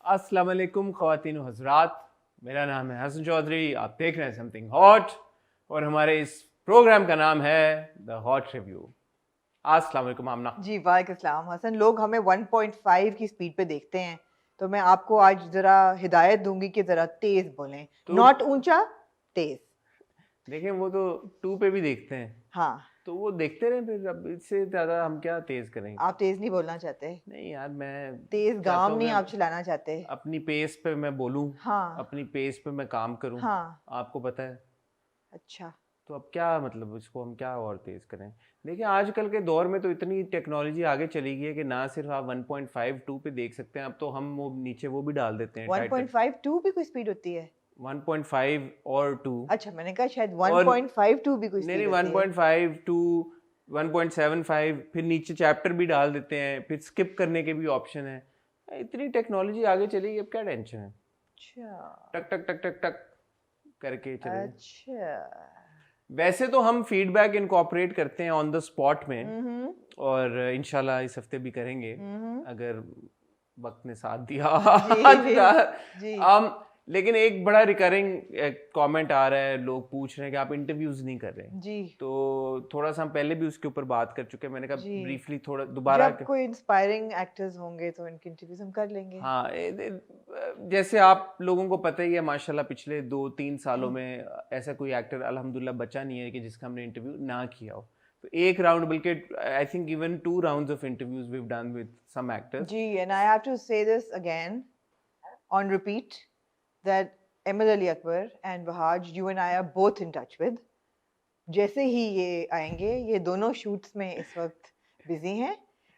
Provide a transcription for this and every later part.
अस्सलाम वालेकुम ख़वातीन व हज़रात, मेरा नाम है हसन चौधरी। आप देख रहे हैं समथिंग हॉट और हमारे इस प्रोग्राम का नाम है द हॉट रिव्यू। अस्सलाम वालेकुम आमना। जी वालेकुम सलाम। हसन, लोग हमें 1.5 की स्पीड पे देखते हैं, तो मैं आपको आज जरा हिदायत दूंगी कि जरा तेज बोलें, तो नॉट ऊंचा, तेज। देखें, वो तो 2 पे भी देखते हैं, हाँ, तो वो देखते रहें। फिर अब इससे ज़्यादा हम क्या तेज़ करेंगे? आप तेज नहीं बोलना चाहते, नहीं यार, मैं तेज चाहता गाम हूँ नहीं मैं आप चलाना चाहते। अपनी पेस पे मैं बोलूँ, हाँ अपनी पेस पे मैं काम करूँ। हाँ, आपको पता है, अच्छा। तो अब क्या मतलब इसको हम क्या और तेज़ करें? देखिए, आजकल के दौर में तो इतनी टेक्नोलॉजी आगे चली गई है कि ना सिर्फ आप 1.5 2 पे देख सकते हैं, अब तो हम वो नीचे वो भी डाल देते हैं टाइटल 1.52 भी कोई स्पीड होती है? 1.5 और 2। अच्छा, मैंने कहा शायद और 1.52 भी कोई नहीं नहीं, स्पीड होती है। 1.5 2 1.75, फिर नीचे चैप्टर भी डाल देते हैं, फिर स्किप करने के भी ऑप्शन है। इतनी टेक्नोलॉजी आगे चली गई, अब क्या टेंशन है? अच्छा टक टक टक टक टक करके चले जाए। अच्छा। वैसे तो हम फीडबैक इनकॉर्पोरेट करते हैं ऑन द स्पॉट में, हम्म और इंशाल्लाह इस हफ्ते भी करेंगे हम्म, अगर वक्त ने साथ दिया। जी आज जी का जी। लेकिन एक बड़ा रिकरिंग कमेंट आ रहा है, लोग पूछ रहे हैं कि आप इंटरव्यूज नहीं कर रहे। जी तो थोड़ा सा हम पहले भी उसके ऊपर बात कर चुके हैं, मैंने कहा जी, ब्रीफली थोड़ा दोबारा जब कोई इंस्पायरिंग एक्टर्स होंगे तो इनकी इंटरव्यूज हम कर लेंगे। हाँ, जैसे आप लोगों को पता ही है, माशाल्लाह पिछले 2-3 सालों में ऐसा कोई एक्टर अल्हम्दुलिल्लाह बचा नहीं है कि जिसका हमने इंटरव्यू ना किया हो। तो एक राउंड, बल्कि I think even 2 rounds of interviews we have done with some actors. जी, and I have to say this again on repeat that Ahmed Ali Akbar and Wahaj, you and I are both in touch with. जैसे ही ये आएंगे, ये दोनों shoots में इस वक्त busy हैं,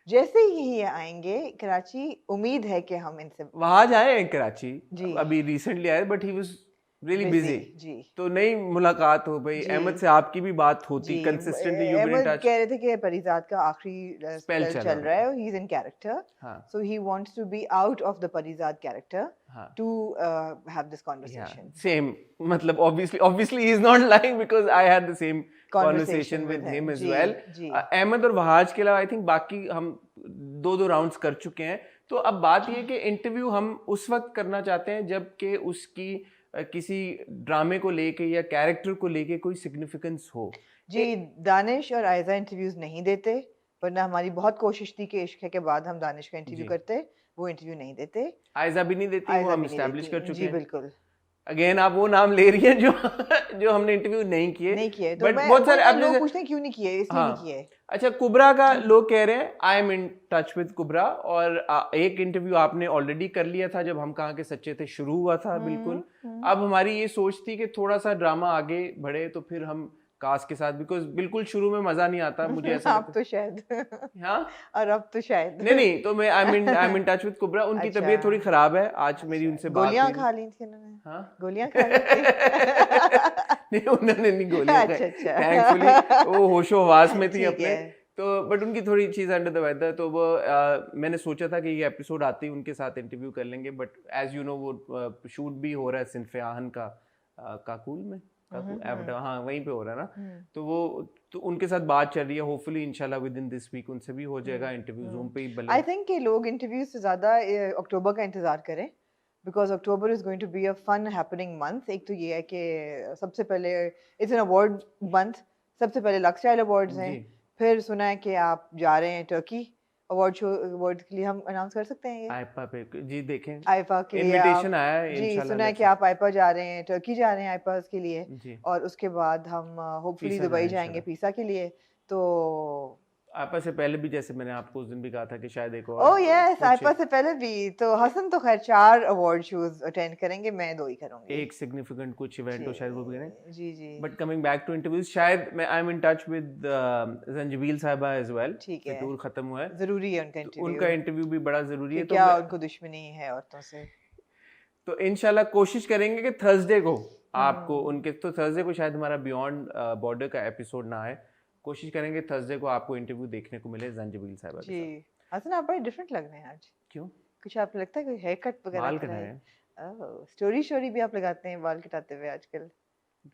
जैसे ही ये आएंगे कराची, उम्मीद है कि हम इनसे वहाँ जाए हैं कराची, जी अभी रिसेंटली आए, but he was really busy. Busy. जी तो नई मुलाकात हो भाई, जी अहमद से आपकी भी बात होती जी, consistently, you been in Ahmed touch. कह रहे थे कि परिजात का आखिरी स्पेल स्पेल चल चल रहा रहा है। है, ही इज इन कैरेक्टर, हाँ so he wants to be out of the Parizad character हाँ, to have this yeah, conversation same. मतलब obviously he is not lying because I had the same conversation with him as जी well. जी अहमद और वहाज के अलावा I think बाकी हम 2-2 rounds कर चुके हैं। तो अब बात ये है कि इंटरव्यू हम उस वक्त करना चाहते हैं जबकि उसकी किसी ड्रामे को लेके या कैरेक्टर को लेके कोई सिग्निफिकेंस हो। जी। दानिश और आयजा इंटरव्यूज नहीं देते, वरना हमारी बहुत कोशिश थी कि इश्क है के बाद हम दानिश का इंटरव्यू जी, करते, वो इंटरव्यू नहीं देते। आयजा भी नहीं देती, वो आयजा हम भी नहीं इस्टेब्लिश कर देती चुके जी, हैं। बिल्कुल अगेन आप वो नाम ले रही हैं जो जो हमने इंटरव्यू नहीं किए, नहीं किए। तो बट मैं बहुत वही सारे ना, अब लोग जैसे पूछते हैं क्यों नहीं किए, इसलिए नहीं हाँ, किए। अच्छा, कुबरा का लोग कह रहे हैं I am in touch with Kubra, और एक इंटरव्यू आपने ऑलरेडी कर लिया था जब हम कहाँ के सच्चे थे शुरू हुआ था बिल्कुल। अब हमारी ये सोच थी कि थोड़ा सा ड्रामा आगे बढ़े तो फिर हम कास्ट के साथ, बिकॉज बिल्कुल शुरू में मजा नहीं आता, मुझे ऐसा आप लगता तो शायद है। हाँ, और अब तो शायद नहीं तो मैं I am in touch with Kubra. उनकी अच्छा तबीयत थोड़ी खराब है, आज मेरी अच्छा, उनसे बात गोलियां हुई नहीं। खा ली थी उन्होंने? हाँ गोलियां खा ली थी? नहीं, उन्होंने नहीं गोलियां खाई, अच्छा अच्छा, थैंकफुली वो होशो हवास में थी ठीक अपने। है। तो बट उनकी थोड़ी चीज़ अंडर द वेदर, तो वो मैंने सोचा था कि ये एपिसोड आते ही उनके साथ इंटरव्यू कर लेंगे, बट एज यू नो वो शूट भी हो रहा है सिनफे आहन का काकुल में, काकुल एवटा, हाँ वहीं पे हो रहा है ना। तो वो तो उनके साथ बात चल रही है, होपफुली इंशाल्लाह विद इन दिस वीक उनसे भी हो जाएगा इंटरव्यू, जूम पे ही भले। आई थिंक कि लोग इंटरव्यू से ज़्यादा अक्टूबर का इंतज़ार करें, because October is going to be a fun happening month. एक तो ये है कि सबसे पहले इट्स एन अवार्ड मंथ, सबसे पहले लक्स स्टाइल अवार्ड्स हैं, जी, फिर सुना है कि आप जा रहे हैं टर्की अवार्ड शो, अवार्ड के लिए हम अनाउंस कर सकते हैं ये आईपा पे जी देखें, आईफा के लिए इनविटेशन आप? आया है जी, इंशाल्लाह सुना है कि लेट्स। आप आईपा जा रहे हैं, टर्की जा रहे हैं आईपास के लिए, जी, और उसके बाद हम होपफुली फीसा दुबई जाए जाएंगे इंशाल्लाह। पीसा के लिए। तो आपा से पहले भी, जैसे मैंने आपको उस दिन भी कहा था कि शायद एक और ओह यस, कुछ आईपा से पहले भी तो हसन तो खैर 4 अवार्ड शोज अटेंड करेंगे, मैं 2 ही करूंगी। एक सिग्निफिकेंट कुछ इवेंट हो, शायद वो भी करें। जी जी, but coming back to interviews, शायद मैं I am in touch with Zanjabeel Sahiba as well. ठीक है, टूर खत्म हुआ है, जरूरी है उनका तो इंटरव्यू उनका इंटरव्यू भी बड़ा जरूरी कि है। क्या उनको दुश्मनी है औरतों से। तो इंशाल्लाह कोशिश करेंगे कि थर्सडे को आपको उनके, तो थर्सडे को शायद हमारा बियॉन्ड बॉर्डर का एपिसोड ना आए, कोशिश करेंगे थर्सडे को आपको इंटरव्यू देखने को मिले जंजबील साहिबा के जी, साथ। हसन आप बड़े डिफरेंट लग रहे हैं आज। क्यों? कुछ आपको लगता है कोई हेयर कट वगैरह बाल कराए? कटाए हैं, ओह, स्टोरी स्टोरी भी आप लगाते हैं बाल कटाते हुए आजकल?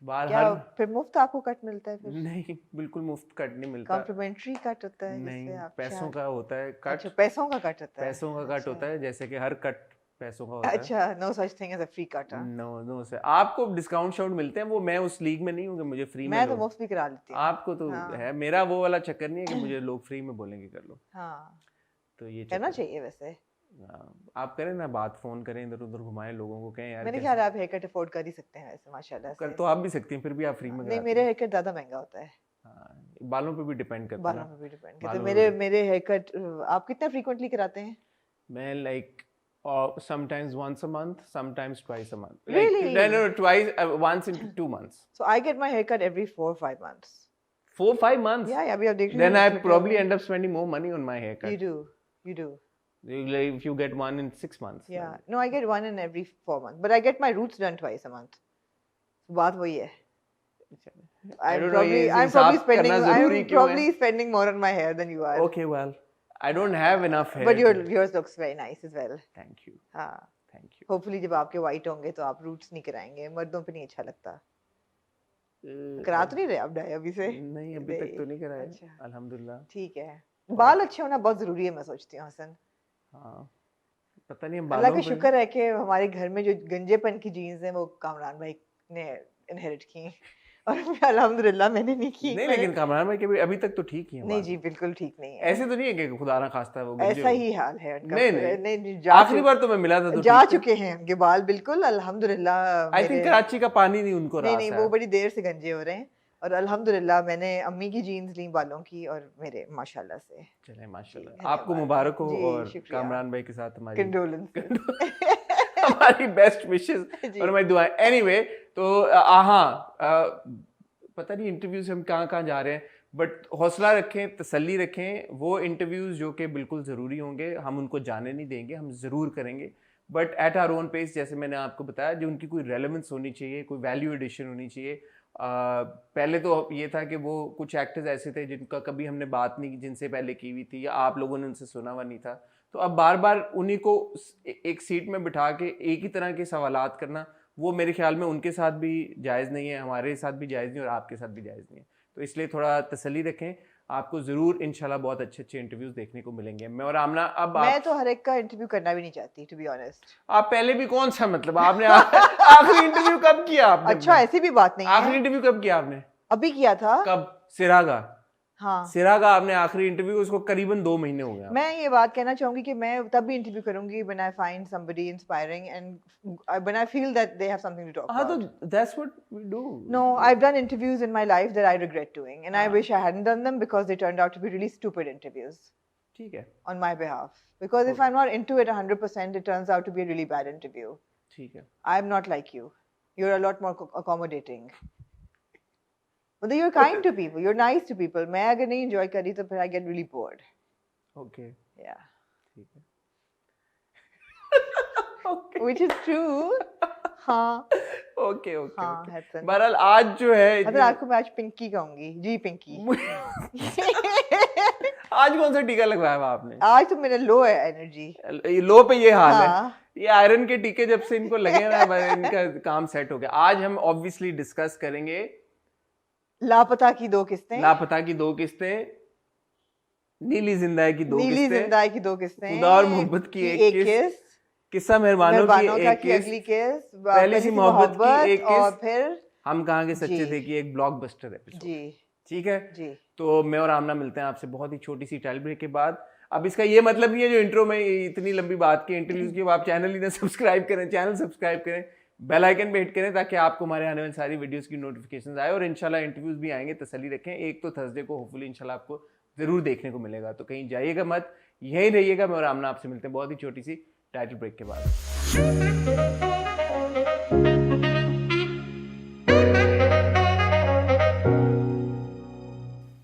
बाल क्या हर फिर मुफ्त आपको कट मिलता है? फिर नहीं, बिल्कुल मुफ्त कट नहीं मिलता। कॉम्प्लीमेंट्री कट होता है जिससे नहीं, आप पैसों चार? का होता है कट। अच्छा, पैसों का कट होता है। पैसों का कट अच्छा होता है, जैसे कि हर कट पैसों का होता है। अच्छा, no such thing as a free cut, हाँ? नो सर, आपको डिस्काउंट शाउंट मिलते हैं, वो मैं उस लीग में नहीं हूँ कि मुझे फ्री में मैं तो लो। मुफ्त भी करा लेती हूँ। आपको तो हाँ। है, मेरा वो वाला चक्कर नहीं है कि मुझे लोग फ्री में बोलेंगे कर लो, हाँ, तो ये करना चक्कर है। चाहिए वैसे। आप करें ना बात, फोन करें, इधर उधर घुमाएं लोगों को, कहें यार मैंने कैसे ख्याल आप हेयर कट अफोर्ड कर ही सकते हैं वैसे, माशाल्लाह कर, से। तो आप भी सकती हैं, फिर भी आप फ्री में नहीं, कराती मेरे हैं। हेयर कट ज़्यादा महंगा होता है। हाँ, बालों पे भी डिपेंड करता है बालों ना। पे भी डिपेंड करता है। बालों पे मेरे भी मेरे हेयर कट आप कितना फ्रीक्वेंटली कराते हैं? मैं like sometimes once a month, sometimes twice a month. Really? No, twice, once in 2 months. So I get my hair cut every 4 or 5 months. 4-5 months? Yeah, अभी आप देख रहे Then हो I Twitter probably में। end up spending more money on my haircut. You do. Like, if you get one in 6 months. Yeah. then- No, I get one in every 4 months. But I get my roots done twice a month. बात वही है. I don't know, ये I'm probably हिसाब करना ज़रूरी I'm क्यों है? probably spending more on my hair than you are. Okay, well, I don't have enough hair. But to- yours looks very nice as well. Thank you. हाँ. Thank you. Hopefully जब आपके white होंगे तो आप roots नहीं कराएंगे. मर्दों पे नहीं अच्छा लगता. करा तो नहीं रहे आप डाई अभी से? नहीं, अभी तक तो नहीं कराया। अच्छा. अल्हम्दुलिल्लाह। ठीक है. बाल अच्छे होना बहुत जरूरी है, मैं सोचती हूँ हसन। हाँ, पता नहीं अल्लाह बालों का पे शुक्र है कि हमारे घर में जो गंजेपन की जीन्स हैं वो कामरान भाई ने इनहेरिट की और अल्हम्दुलिल्लाह मैंने नहीं की। नहीं, लेकिन कामरान भाई के भी अभी तक तो ठीक ही है नहीं बाल। जी, बिल्कुल ठीक नहीं है। ऐसे तो नहीं है कि खुदा ना खास्ता वो गंजे ऐसा हो। ही हाल है उनका। नहीं, जा आखिरी बार तो मैं मिला था तो जा ठीक थे। चुके हैं उनके बाल बिल्कुल अल्हम्दुलिल्लाह। आई थिंक कराची का पानी नहीं उनको नहीं रास नहीं, है। वो बड़ी देर से गंजे हो रहे हैं और अल्हम्दुलिल्लाह मैंने अम्मी की जीन्स ली बालों की और मेरे माशाल्लाह से। चले माशाल्लाह, जी, आपको धन्यवाद। मुबारक हो जी, और शुक्रिया। कामरान भाई के साथ हमारी कंडोलेंस। हमारी बेस्ट विशेस जी। और हमारी दुआएं। एनीवे, तो पता नहीं इंटरव्यू से हम कहाँ कहाँ जा रहे हैं, बट हौसला रखें, तसल्ली रखें। वो इंटरव्यूज जो कि बिल्कुल ज़रूरी होंगे, हम उनको जाने नहीं देंगे, हम ज़रूर करेंगे, but at our own pace. जैसे मैंने आपको बताया, जो उनकी कोई रेलेवेंस होनी चाहिए, कोई वैल्यू एडिशन होनी चाहिए। पहले तो ये था कि वो कुछ एक्टर्स ऐसे थे जिनका कभी हमने बात नहीं की, जिनसे पहले की हुई थी, या आप लोगों ने उनसे सुना हुआ नहीं था। तो अब बार बार उन्हीं को एक सीट में बिठा के एक ही तरह के सवालात करना, वो मेरे ख्याल में उनके साथ भी जायज़ नहीं है, हमारे साथ भी जायज़ नहीं और आपके साथ भी जायज़ नहीं है। तो इसलिए थोड़ा तसल्ली रखें, आपको ज़रूर इंशाल्लाह बहुत अच्छे अच्छे इंटरव्यूज़ देखने को मिलेंगे। मैं और आमना, अब मैं तो हर एक का इंटरव्यू करना भी नहीं चाहती, टू बी ऑनेस्ट। आप पहले भी कौन सा, मतलब आपने आखिरी इंटरव्यू कब किया आपने? अच्छा, ऐसी भी बात नहीं आखिरी है। इंटरव्यू कब किया आपने? अभी किया था। कब? सिरा का? हाँ, सिरा का आपने आखिरी इंटरव्यू, उसको करीबन 2 महीने हो गए। मैं ये बात कहना चाहूंगी कि मैं तब भी इंटरव्यू करूंगी when I find somebody inspiring and when I feel that they have something to talk हाँ, about. तो that's what we do. No, I've done interviews in my life that I regret doing, and I wish I hadn't done them because they turned out to be really stupid interviews ठीक है, on my behalf. Because if I'm not into it 100%, it turns out to be a really bad interview. ठीक है। I'm not like you. You're a lot more accommodating. But you're kind to people. You're nice to people. मैं अगर नहीं enjoy करी तो फिर I get really bored. Okay, Yeah. ठीक है। Okay. Which is true. हाँ. Okay. हाँ, हसन। बहरहाल आज जो है मतलब आपको मैं आज पिंकी कहूंगी। जी पिंकी। आज कौन सा टीका लगवाया हुआ आपने? आज तो मेरा लो है एनर्जी। ये लो पे ये हाल है। हाँ। ये आयरन के टीके जब से इनको लगे ना, इनका काम सेट हो गया। आज हम ऑब्वियसली डिस्कस करेंगे लापता की 2 किस्तें। लापता की 2 किस्तें, नीली जिंदा की 2 नीली किस्तें, जिंदा की 2 किस्तें, खुदा और मोहब्बत की एक किस्त, किस्सा मेहरबानों की एक की अगली किस्त, पहली सी मोहब्बत की एक और किस्त, फिर हम कहाँ के सच्चे जी। थे की एक ब्लॉकबस्टर एपिसोड। जी ठीक है जी। तो मैं और आमना मिलते हैं आपसे बहुत ही छोटी सी टाइल ब्रेक के बाद। अब इसका ये मतलब नहीं है जो इंट्रो में इतनी लंबी बात की इंटरव्यूज की, आप चैनल ही ना सब्सक्राइब करें, चैनल सब्सक्राइब करें, बेल आइकन पे हिट करें ताकि आपको हमारे आने वाली सारी वीडियोस की नोटिफिकेशंस आए और इंशाल्लाह इंटरव्यूज भी आएंगे। तसल्ली रखें, एक तो थर्सडे को होपफुली इंशाल्लाह आपको जरूर देखने को मिलेगा, तो कहीं जाइएगा मत, यहीं रहिएगा। मैं और आमना आपसे मिलते हैं बहुत ही छोटी सी टाइटल ब्रेक के बाद।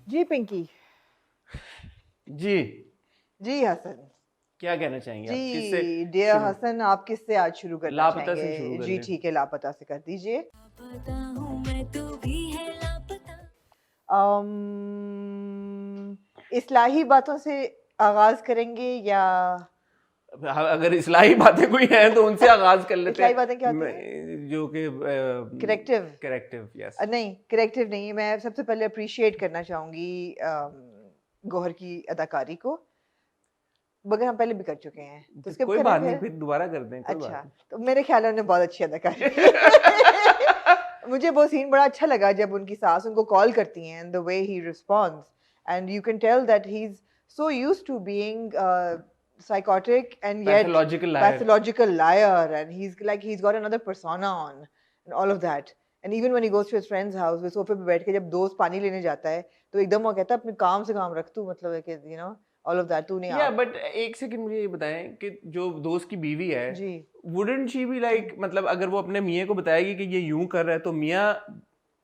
जी पिंकी। जी जी हसन। क्या कहना चाहेंगे आप? जी किससे डियर शुरू? हसन, आप किससे आज शुरू करना लापता चाहेंगे? से शुरू कर जी लें। ठीक है, लापता से कर दीजिए। लापता हूँ मैं, तू भी है लापता। इस्लाही बातों से आगाज करेंगे या अगर इस्लाही बातें कोई हैं तो उनसे आगाज कर लेते हैं। इस्लाही बातें क्या होती हैं? जो कि करेक्टिव यस। नहीं, करेक्टिव नहीं। मैं सबसे पहले अप्रिशिएट करना चाहूंगी गौहर की अदाकारी को। मगर हम पहले भी कर चुके हैं तो skip कोई करें बात नहीं, फिर? फिर दोबारा कर दें, कोई अच्छा बात तो मेरे ख्याल में उन्होंने बहुत अच्छी अदाकारी की। मुझे वो सीन बड़ा अच्छा लगा जब उनकी सास उनको कॉल करती हैं the way he responds and you can tell that he is so used to being psychotic and yet pathological liar, and he's got another persona on and all of that. And even when he goes to his friend's house वो सोफे पे बैठ के जब दोस्त पानी लेने जाता है तो एकदम वो कहता है अपने काम से काम रख तू, मतलब है कि you know all of that, तू नहीं या बट एक सेकंड मुझे ये बताएं कि जो दोस्त की बीवी है जी वुडंट शी बी लाइक, मतलब अगर वो अपने मियाँ को बताएगी कि ये यूं कर रहा है तो मियाँ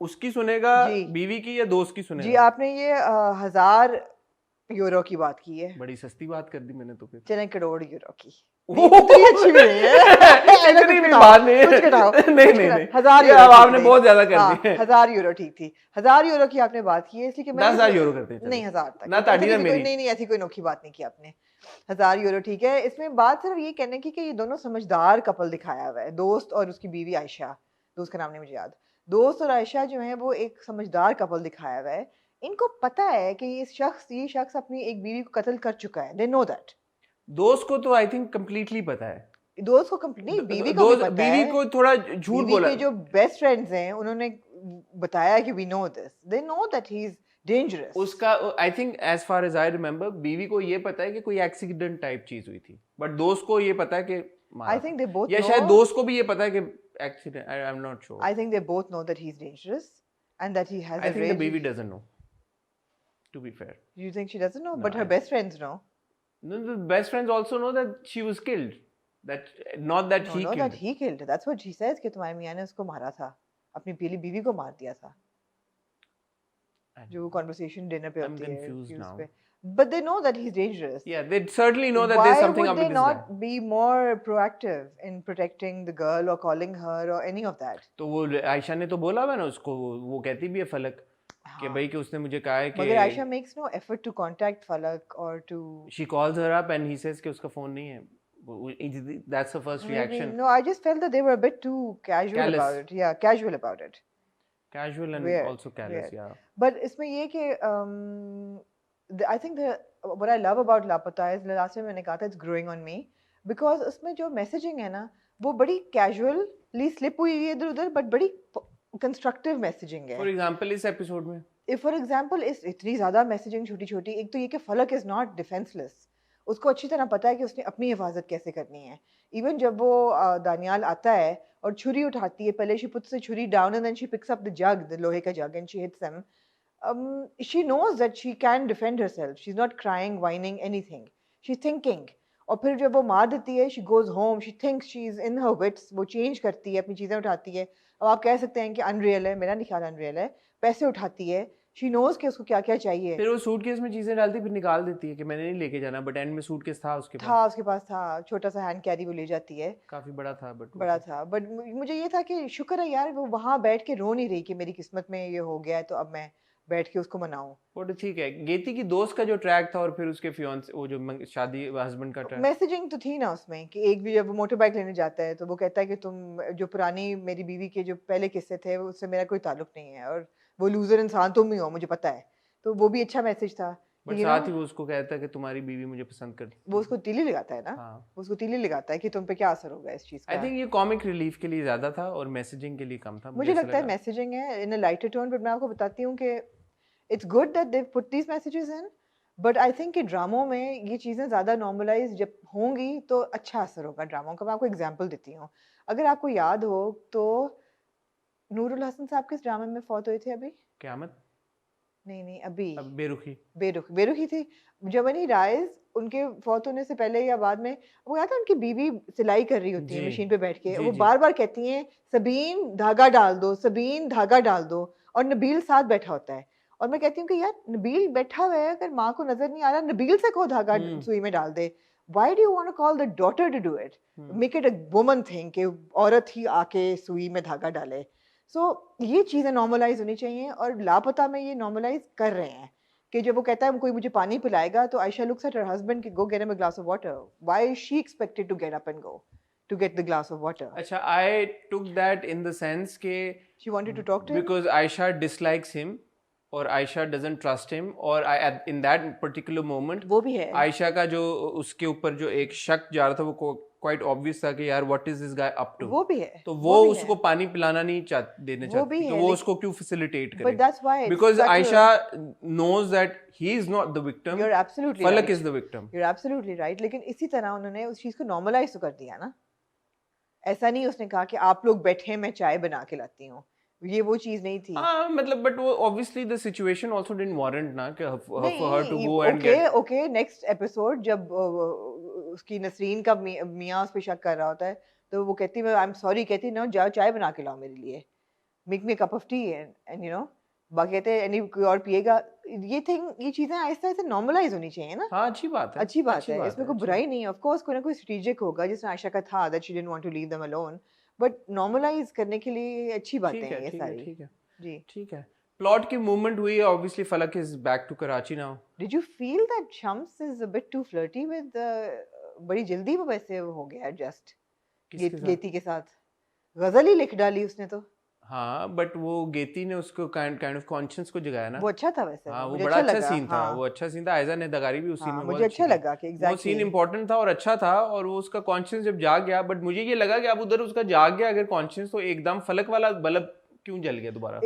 उसकी सुनेगा जी। बीवी की या दोस्त की जी सुनेगा? आपने ये 1000 यूरो की बात की है, बड़ी सस्ती बात कर दी मैंने तो फिर। चलें करोड़ यूरो की इतनी अच्छी भी नहीं है इतनी भी बात नहीं कुछ घटाओ नहीं नहीं नहीं 1000 ये यूरो अब ठीक आपने थी। बहुत ज्यादा कर हाँ, दी है। 1000 यूरो ठीक थी। 1000 यूरो की आपने बात की है इसलिए कि 10,000 यूरो करते हैं, नहीं 1000 तक ना ताड़ी ना ऐसी कोई- मेरी। नहीं नहीं ऐसी कोई नोखी बात नहीं की आपने। 1000 यूरो ठीक है। इसमें बात सिर्फ ये कहने की कि ये दोनों समझदार कपल दिखाया हुआ है, दोस्त और उसकी बीवी आयशा, दोस्त का नाम नहीं मुझे याद। दोस्त और आयशा जो है वो एक समझदार कपल दिखाया हुआ है। इनको पता है कि ये शख्स अपनी एक बीवी को कत्ल कर चुका है, दे नो दैट। दोस्त को तो आई थिंक कंप्लीटली पता है। दोस्त को नहीं, बीवी को भी पता बीवी है। को थोड़ा झूठ बीवी बोला। के जो बेस्ट फ्रेंड्स हैं उन्होंने बताया कि we know this, they know that he is dangerous. उसका I think as far as I remember बीवी को ये पता है कि कोई एक्सीडेंट टाइप चीज हुई थी, बट दोस्त को ये पता है कि आई थिंक दे बोथ या शायद दोस्त को भी ये पता है कि accident, I am not sure. I think they both know that he is dangerous and that he has I a think the rage. बीवी doesn't know, to be fair. You think she doesn't know? No, But her best friends know. No, the best friends also know that she was killed. That not that No, he no, killed. that he killed. That's what she says कि तुम्हारे मियाँ ने उसको मारा था, अपनी पीली बीवी को मार दिया था। जो conversation dinner पे I'm होती है, confused accused now. पे. But they know that he's dangerous. Yeah, they certainly know that Why there's something would up they with this not guy. be more proactive in protecting the girl or calling her or any of that? तो वो आयशा ने तो बोला हुआ ना उसको, वो कहती भी है फलक कि भाई कि उसने मुझे कहा है कि मगर Ayesha makes no effort to contact Falak or to. she calls her up and he says कि उसका फोन नहीं है. That's the first Maybe, reaction. no, I just felt that they were a bit too casual Callous. about it. Yeah, casual about it. Casual and Weird, also callous, weird. yeah. But इसमें ये कि I think what I love about लापता is last time मैंने कहा था it's growing on me because उसमें जो messaging है ना वो बड़ी casually slip हुई है इधर उधर but बड़ी constructive messaging है. For example इस एपिसोड में If for example इस इतनी ज़्यादा messaging छोटी छोटी, एक तो ये कि फलक is not defenseless, उसको अच्छी तरह पता है कि उसने अपनी हिफाजत कैसे करनी है. इवन जब वो दानियाल आता है और छुरी उठाती है, पहले she puts the छुरी down and then she picks up the jug, the लोहे का jug, and she hits him. She knows that she can defend herself. She's not crying, whining, anything. She's thinking. और फिर जब वो मार देती है, she goes home, she thinks she's in her wits, वो change करती है, अपनी चीज़ें उठाती है. अब आप कह सकते हैं कि unreal है, मेरा नहीं ख्याल unreal है. पैसे उठाती है, she knows कि उसको क्या क्या चाहिए. फिर वो सूटकेस में चीजें डालती फिर निकाल देती है कि मैंने नहीं लेके जाना, बट एंड में सूटकेस था उसके पास था, छोटा सा हैंड कैरी वो ले जाती है. काफी बड़ा था बट बड़ा था, बट मुझे ये था कि शुक्र है यार वो वहाँ बैठ के रो नहीं रही कि मेरी किस्मत में ये हो गया है तो अब मैं बैठ के उसको मनाऊं. वो तो ठीक है. गेती की दोस्त का जो ट्रैक था और फिर उसके फियांसे वो जो शादी हस्बैंड का ट्रैक, मैसेजिंग तो थी ना उसमें कि एक भी जब वो मोटर बाइक लेने जाता है तो वो कहता है कि तुम जो पुरानी मेरी बीवी के जो पहले किस्से थे उससे मेरा कोई ताल्लुक नहीं है और वो लूजर इंसान तुम ही हो, मुझे पता है. तो वो भी अच्छा मैसेज था. बट साथ ही वो उसको कहता है कि तुम्हारी बीवी मुझे पसंद करती है. वो उसको तीली लगाता है ना. हाँ. उसको तीली लगाता है कि तुम पे क्या असर होगा इस चीज का. आई थिंक ये कॉमिक रिलीफ के लिए ज्यादा था और मैसेजिंग के लिए कम था. मुझे लगता है मैसेजिंग है in a lighter tone, but मैं आपको बताती हूँ कि it's good that they put these messages in, but I think कि ड्रामों में ये चीज़ें ज़्यादा नॉर्मलाइज जब होंगी तो अच्छा असर होगा ड्रामों का. मैं आपको एग्जांपल देती हूँ. अगर आपको याद हो तो नूरुल हसन साहब किस ड्रामे में फौत हुए थे अभी? क़यामत नहीं अभी अब बेरुखी थी. जवनी राइज उनके फौत होने से पहले या बाद में वो याद है उनकी बीवी सिलाई कर रही होती है मशीन पे बैठ के, वो बार बार कहती हैं सबीन धागा डाल दो, सबीन धागा डाल दो, और नबील साथ बैठा होता है. और मैं कहती हूँ कि यार नबील बैठा हुआ है, अगर माँ को नजर नहीं आ रहा, नबील से को धागा सुई में डाल दे. Why do you want to call the daughter to do it? Make it a woman thing कि औरत ही आके सुई में धागा डाले. So ये चीज़ें नॉर्मलाइज होनी चाहिए और लापता में ये नॉर्मलाइज कर रहे हैं कि जब वो कहता है कोई मुझे पानी पिलाएगा तो Ayesha looks at her husband कि go get him a glass of water. Why is she expected to get up and go to get the glass of water? अच्छा, I took that in the sense कि she wanted to talk to him because Aisha dislikes him और Ayesha doesn't trust him, और in that particular moment वो भी है। आयशा का जो उसके ऊपर जो एक शक जा रहा था वो क्वाइट ऑब्वियस था कि यार what is this guy up to, वो भी है, तो वो भी उसको है। पानी पिलाना नहीं देने वो भी चाहती, तो है, वो लेकिन- उसको क्यों फैसिलिटेट But करे, that's why it's because such a- Ayesha knows that he is not the victim, You're absolutely Falak right. Is the victim. You're absolutely right. लेकिन इसी तरह उन्होंने उस चीज को नॉर्मलाइज तो कर दिया ना। ऐसा नहीं उसने कहा कि आप लोग बैठे मैं चाय बना के लाती हूँ, ये वो चीज नहीं थी। हाँ मतलब बट वो obviously the situation also didn't warrant ना कि फॉर हर टू नहीं, go and okay get. Okay, next episode जब उसकी नसरीन का मियाँ उस पे शक कर रहा होता है, तो वो कहती है आई एम सॉरी, कहती ना जाओ चाय बना के लाओ मेरे लिए, make me cup of T and you no, बाकी कहते हैं एनी कोई और पिएगा। ये चीजें आहिस्ता आहिस्ता नॉर्मलाइज होनी चाहिए ना। हाँ अच्छी बात है, अच्छी बात है, इसमें कोई अच्छी बुराई नहीं है। ऑफ कोर्स कोई ना कोई स्ट्रेटेजिक होगा, जिसने आयशा का था that she didn't want to leave them alone, but normalise करने के लिए अच्छी बातें ठीक हैं है, ये ठीक है, सारी। ठीक है, जी, ठीक है। प्लॉट की मूवमेंट हुई है, obviously Falak is back to Karachi now. Did you feel that Shams is a bit too flirty with, बड़ी जल्दी वो वैसे हो गया एडजस्ट किसके साथ? गेती के साथ, गजल ही लिख डाली उसने तो। हाँ बट वो गेती ने उसको काइंड ऑफ कॉन्शियस को जगाया ना। वो अच्छा था वैसे, हाँ वो मुझे बड़ा अच्छा लगा, सीन था, हाँ, वो अच्छा सीन था। आयजा ने दगारी भी उस सीन हाँ, में मुझे बहुत अच्छा अच्छी की। लगा कि वो एग्जैक्टली सीन इंपॉर्टेंट था और अच्छा था, और वो उसका कॉन्शियस जब जाग गया, बट मुझे ये लगा कि अब उधर उसका जाग गया अगर कॉन्शियस, तो एकदम फलक वाला बल्ब क्यों जल गया दोबारा,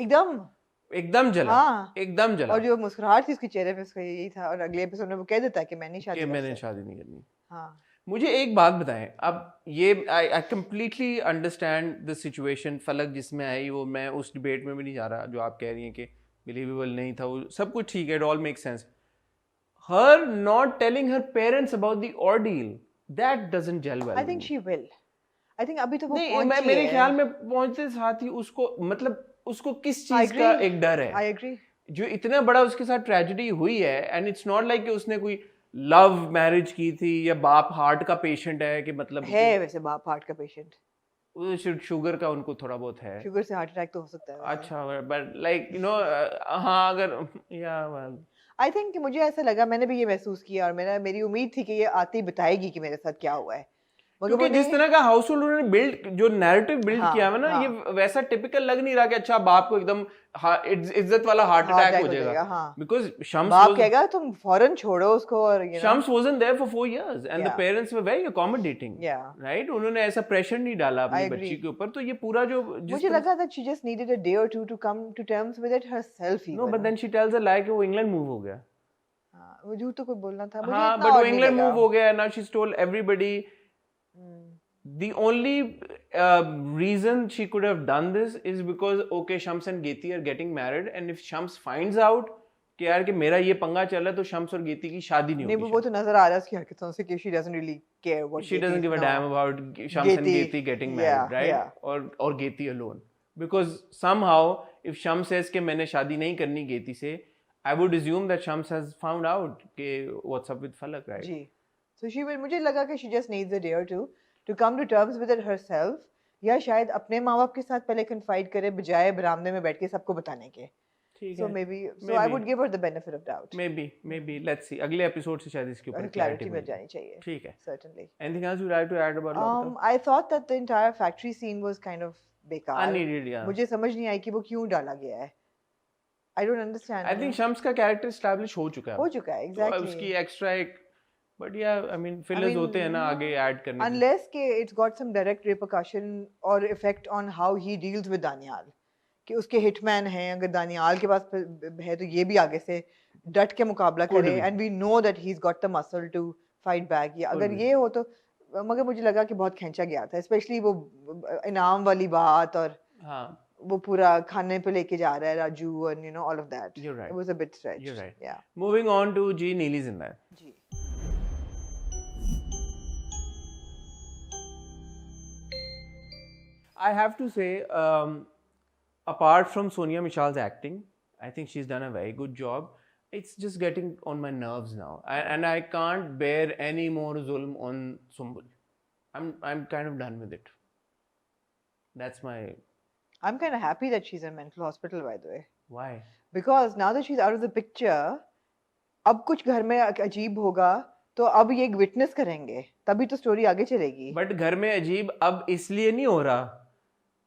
एकदम जला, हाँ, एकदम जला और जो मुस्कुराहट थी उसके चेहरे पे उसका यही था, और अगले एपिसोड में वो कह देता है कि मैंने कि शादी मैंने करनी। शादी नहीं करनी। हाँ, मुझे एक बात बताएं, अब ये I completely understand the situation, फलक जिसमें आई वो, मैं उस डिबेट में भी नहीं जा रहा जो आप कह रही हैं कि बिलीवेबल नहीं था, वो सब कुछ ठीक है, it all make sense. Her not telling her parents about the ordeal, that doesn't gel well. I think she will, I think अभी तो वो नहीं, पहुंची मेरे है। ख्याल में पहुंचते साथ ही उसको, मतलब उसको किस I चीज का agree. एक डर है, आई एग्री। जो इतना बड़ा उसके साथ ट्रेजेडी हुई है, एंड इट्स नॉट लाइक कि उसने कोई लव मैरिज की थी या बाप हार्ट का पेशेंट है, कि मतलब है वैसे बाप हार्ट का पेशेंट, शुगर का उनको थोड़ा बहुत है। शुगर से हार्ट अटैक तो हो सकता है वैसे। अच्छा बट लाइक यू नो, हाँ अगर या आई थिंक मुझे ऐसा लगा, मैंने भी ये महसूस किया, और मेरी उम्मीद थी कि ये आती बताएगी कि मेरे साथ क्या हुआ है, मगर क्योंकि वो जिस तरह का हाउस होल्ड उन्होंने बिल्ड, जो नैरेटिव बिल्ड हाँ, किया है ना, हाँ। ये वैसा टिपिकल लग नहीं रहा कि अच्छा बाप को एकदम इज्जत वाला हार्ट अटैक हो जाएगा, हाँ। बिकॉज शम्स बाप कहेगा तुम फौरन छोड़ो उसको, और you know, Shams wasn't there for 4 years and the Yeah. parents were very accommodating. Yeah. Right? उन्होंने ऐसा प्रेशर नहीं डाला अपनी I agree. बच्ची के ऊपर, तो ये पूरा जो मुझे लगा that she just needed a day or two to come to terms with it herself even. No, but then she tells a lie कि वो इंग्लैंड मूव हो गया। हाँ, वो झूठ तो कोई बोलना था, मुझे हाँ इतना but वो odd नहीं इंग्लैंड लगा। मूव हो गया, now she's told everybody. The only reason she could have done this is because okay, Shams and Geti are getting married, and if Shams finds out कि यार कि मेरा ये पंगा चल रहा है, तो शम्स और गेती की शादी नहीं नहीं, होगी। वो तो नजर आ रहा है उसकी हरकतों से कि she doesn't really care what She doesn't Geti give a is damn now. about Shams and Geti. Geti getting married, Yeah, right? yeah. or Geti alone, because somehow if Shams says कि मैंने शादी नहीं करनी गेती से, I would assume that Shams has found out कि what's up with Falak, right? Ji, so she will, मुझे लगा कि she just needs a day or two to come to terms with it herself, या शायद अपने माँ बाप के साथ पहले confide करे बजाय बरामदे में बैठ के सबको बताने के। ठीक So है, maybe, so Maybe. I would give her the benefit of doubt. maybe let's see, अगले एपिसोड से शायद इसके ऊपर Clarity clarity मिल मिल जानी चाहिए, ठीक है। certainly. Anything else you'd like to add about Lokta? I thought that the entire factory scene was kind of बेकार। Unneeded, yeah. मुझे समझ नहीं आई कि वो क्यों डाला गया है। I don't understand. I think Shams का कैरेक्टर एस्टैब्लिश हो चुका है, हो चुका है, तो exactly. उसकी एक्स्ट्रा एक, बट या आई मीन फिलर्स होते हैं ना आगे ऐड करने के। Unless के it's got some direct repercussion or effect on how he deals with Daniyal, कि उसके हिटमैन हैं, अगर दानियाल के पास है तो ये भी आगे से डट के मुकाबला Could करे, be. and we know that he's got the muscle to fight back, या अगर be. ये हो तो, मगर मुझे लगा कि बहुत खींचा गया था, स्पेशली वो इनाम वाली बात, और हाँ वो पूरा खाने पे लेके जा रहा है Raju, and you know all of that. You're right. It was a bit stretched. You're right. Yeah. Moving on to जी नीली जिंदा है। जी. I have to say, apart from Sonia Michal's acting, I think she's done a very good job. It's just getting on my nerves now, and I can't bear any more zulm on Sumbul. I'm kind of done with it. That's my I'm kind of happy that she's in mental hospital, by the way, why. because now that she's out of the picture, अब कुछ घर में अजीब होगा तो अब ये witness करेंगे, तभी तो स्टोरी आगे चलेगी. बट घर में अजीब अब इसलिए नहीं हो रहा